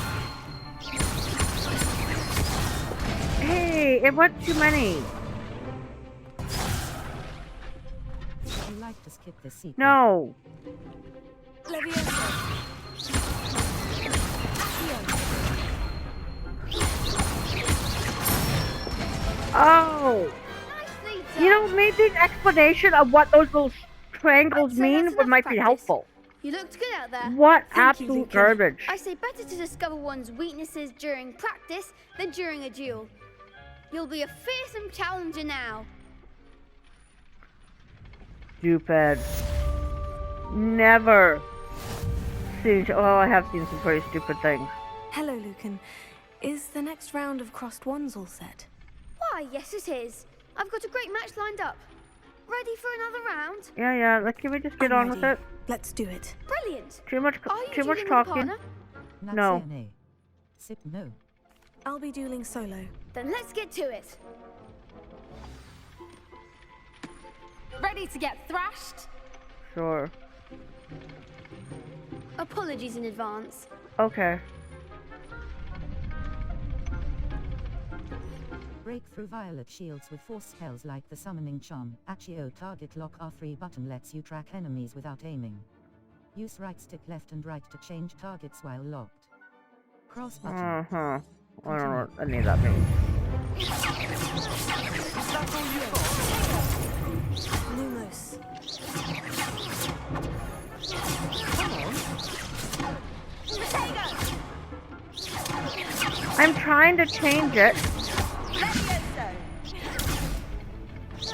S1: Hey, it went too many.
S6: You like to skip the sequence.
S1: No. Oh! You know, maybe an explanation of what those little triangles mean might be helpful.
S22: You looked good out there.
S1: What absolute garbage.
S22: I say better to discover one's weaknesses during practice than during a duel. You'll be a fearsome challenger now.
S1: Stupid. Never seen... Oh, I have seen some pretty stupid things.
S21: Hello, Lucan. Is the next round of crossed wands all set?
S22: Why, yes it is. I've got a great match lined up. Ready for another round?
S1: Yeah, like, can we just get on with it?
S21: Let's do it.
S22: Brilliant.
S1: Too much talking. No.
S6: Sip no.
S21: I'll be dueling solo.
S22: Then let's get to it. Ready to get thrashed?
S1: Sure.
S22: Apologies in advance.
S1: Okay.
S6: Break through violet shields with force spells like the summoning charm. Accio target lock R3 button lets you track enemies without aiming. Use right stick left and right to change targets while locked. Cross button.
S1: I don't know what any of that means.
S21: Lumos.
S1: I'm trying to change it.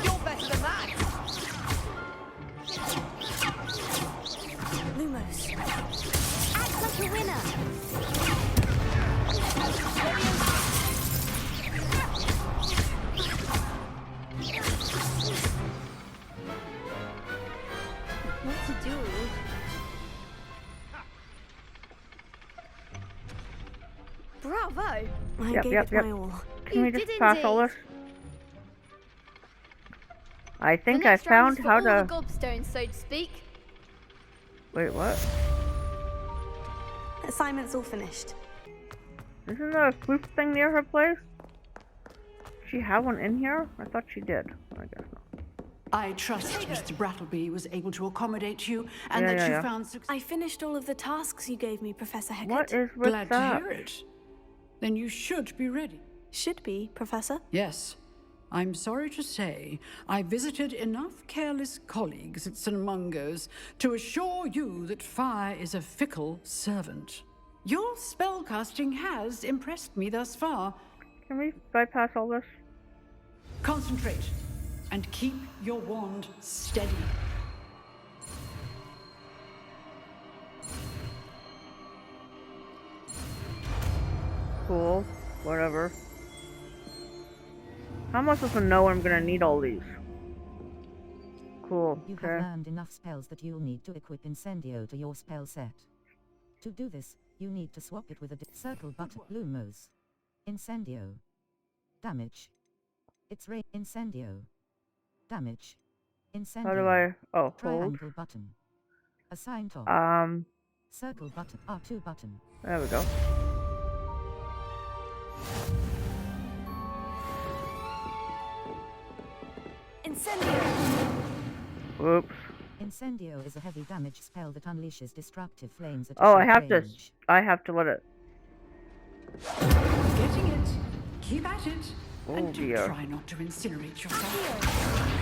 S7: You're better than that.
S21: Lumos.
S22: Act like a winner. What to do? Bravo!
S21: I gave it my all.
S1: Can we just pass all this? I think I found how to...
S22: all the gobstones, so to speak.
S1: Wait, what?
S21: Assignment's all finished.
S1: Isn't there a flute thing near her place? Does she have one in here? I thought she did. I guess not.
S5: I trust Mr. Brattleby was able to accommodate you and that you found success.
S21: I finished all of the tasks you gave me, Professor Hecat.
S1: What is with
S5: Glad
S1: that?
S5: to hear it. Then you should be ready.
S21: Should be, Professor?
S5: Yes. I'm sorry to say, I visited enough careless colleagues at St. Mungo's to assure you that fire is a fickle servant. Your spellcasting has impressed me thus far.
S1: Can we bypass all this?
S5: Concentrate and keep your wand steady.
S1: Cool. Whatever. How am I supposed to know I'm gonna need all these? Cool.
S6: You have learned enough spells that you'll need to equip Incendio to your spell set. To do this, you need to swap it with a circle button. Lumos. Incendio. Damage. It's Incendio. Damage. Incendio.
S1: How do I... Oh, hold.
S6: Triangle button. Assign top. Circle button. R2 button.
S1: There we go.
S21: Incendio.
S1: Whoops.
S6: Incendio is a heavy damage spell that unleashes destructive flames at a
S1: Oh,
S6: short
S1: I have
S6: range.
S1: to let it.
S5: Getting it. Keep at it.
S1: Oh,
S5: and do
S1: dear.
S5: try not to incinerate yourself.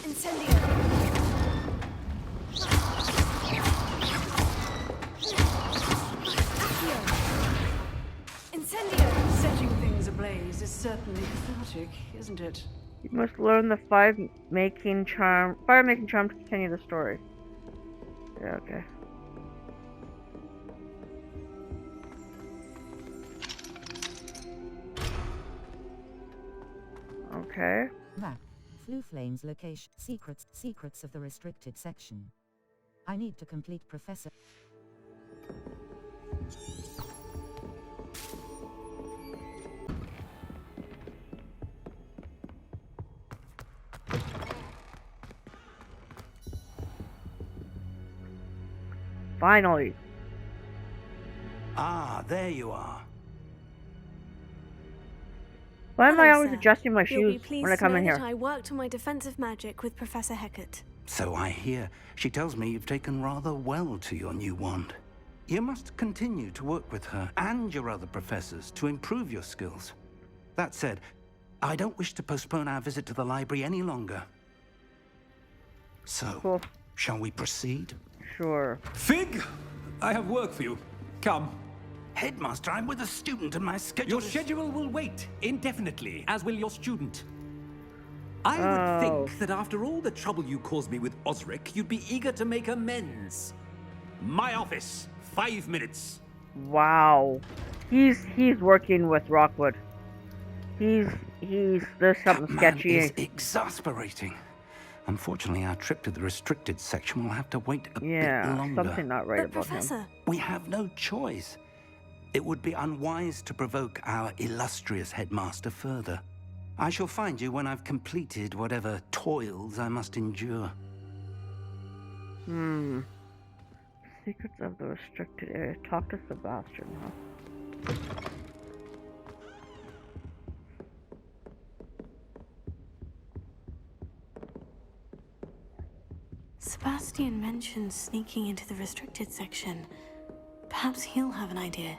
S21: Incendio. Incendio.
S5: Setting things ablaze is certainly cathartic, isn't it?
S1: You must learn the fire-making charm to continue the story. Yeah, okay. Okay.
S6: Map. Flue Flames location. Secrets of the restricted section. I need to complete Professor...
S1: Finally.
S19: Ah, there you are.
S1: Why am I
S21: Hello,
S1: always
S21: sir.
S1: adjusting my
S21: You'll be
S1: shoes
S21: pleased
S1: when I
S21: to
S1: come
S21: know
S1: in
S21: that
S1: here?
S21: I worked on my defensive magic with Professor Hecat.
S19: So I hear. She tells me you've taken rather well to your new wand. You must continue to work with her and your other professors to improve your skills. That said, I don't wish to postpone our visit to the library any longer. So,
S1: Cool.
S19: shall we proceed?
S1: Sure.
S9: Fig, I have work for you. Come.
S19: Headmaster, I'm with a student and my schedule
S9: Your
S19: is...
S9: schedule will wait indefinitely, as will your student. I
S1: Oh.
S9: would think that after all the trouble you caused me with Osric, you'd be eager to make amends. My office, 5 minutes.
S1: Wow. He's working with Rockwood. There's something
S19: That man
S1: sketchy.
S19: is exasperating. Unfortunately, our trip to the restricted section will have to wait a bit longer.
S1: Something not right
S21: But
S1: about
S21: Professor...
S1: him.
S19: We have no choice. It would be unwise to provoke our illustrious headmaster further. I shall find you when I've completed whatever toils I must endure.
S1: Secrets of the restricted area. Talk to Sebastian, huh?
S4: Sebastian mentioned sneaking into the restricted section. Perhaps he'll have an idea.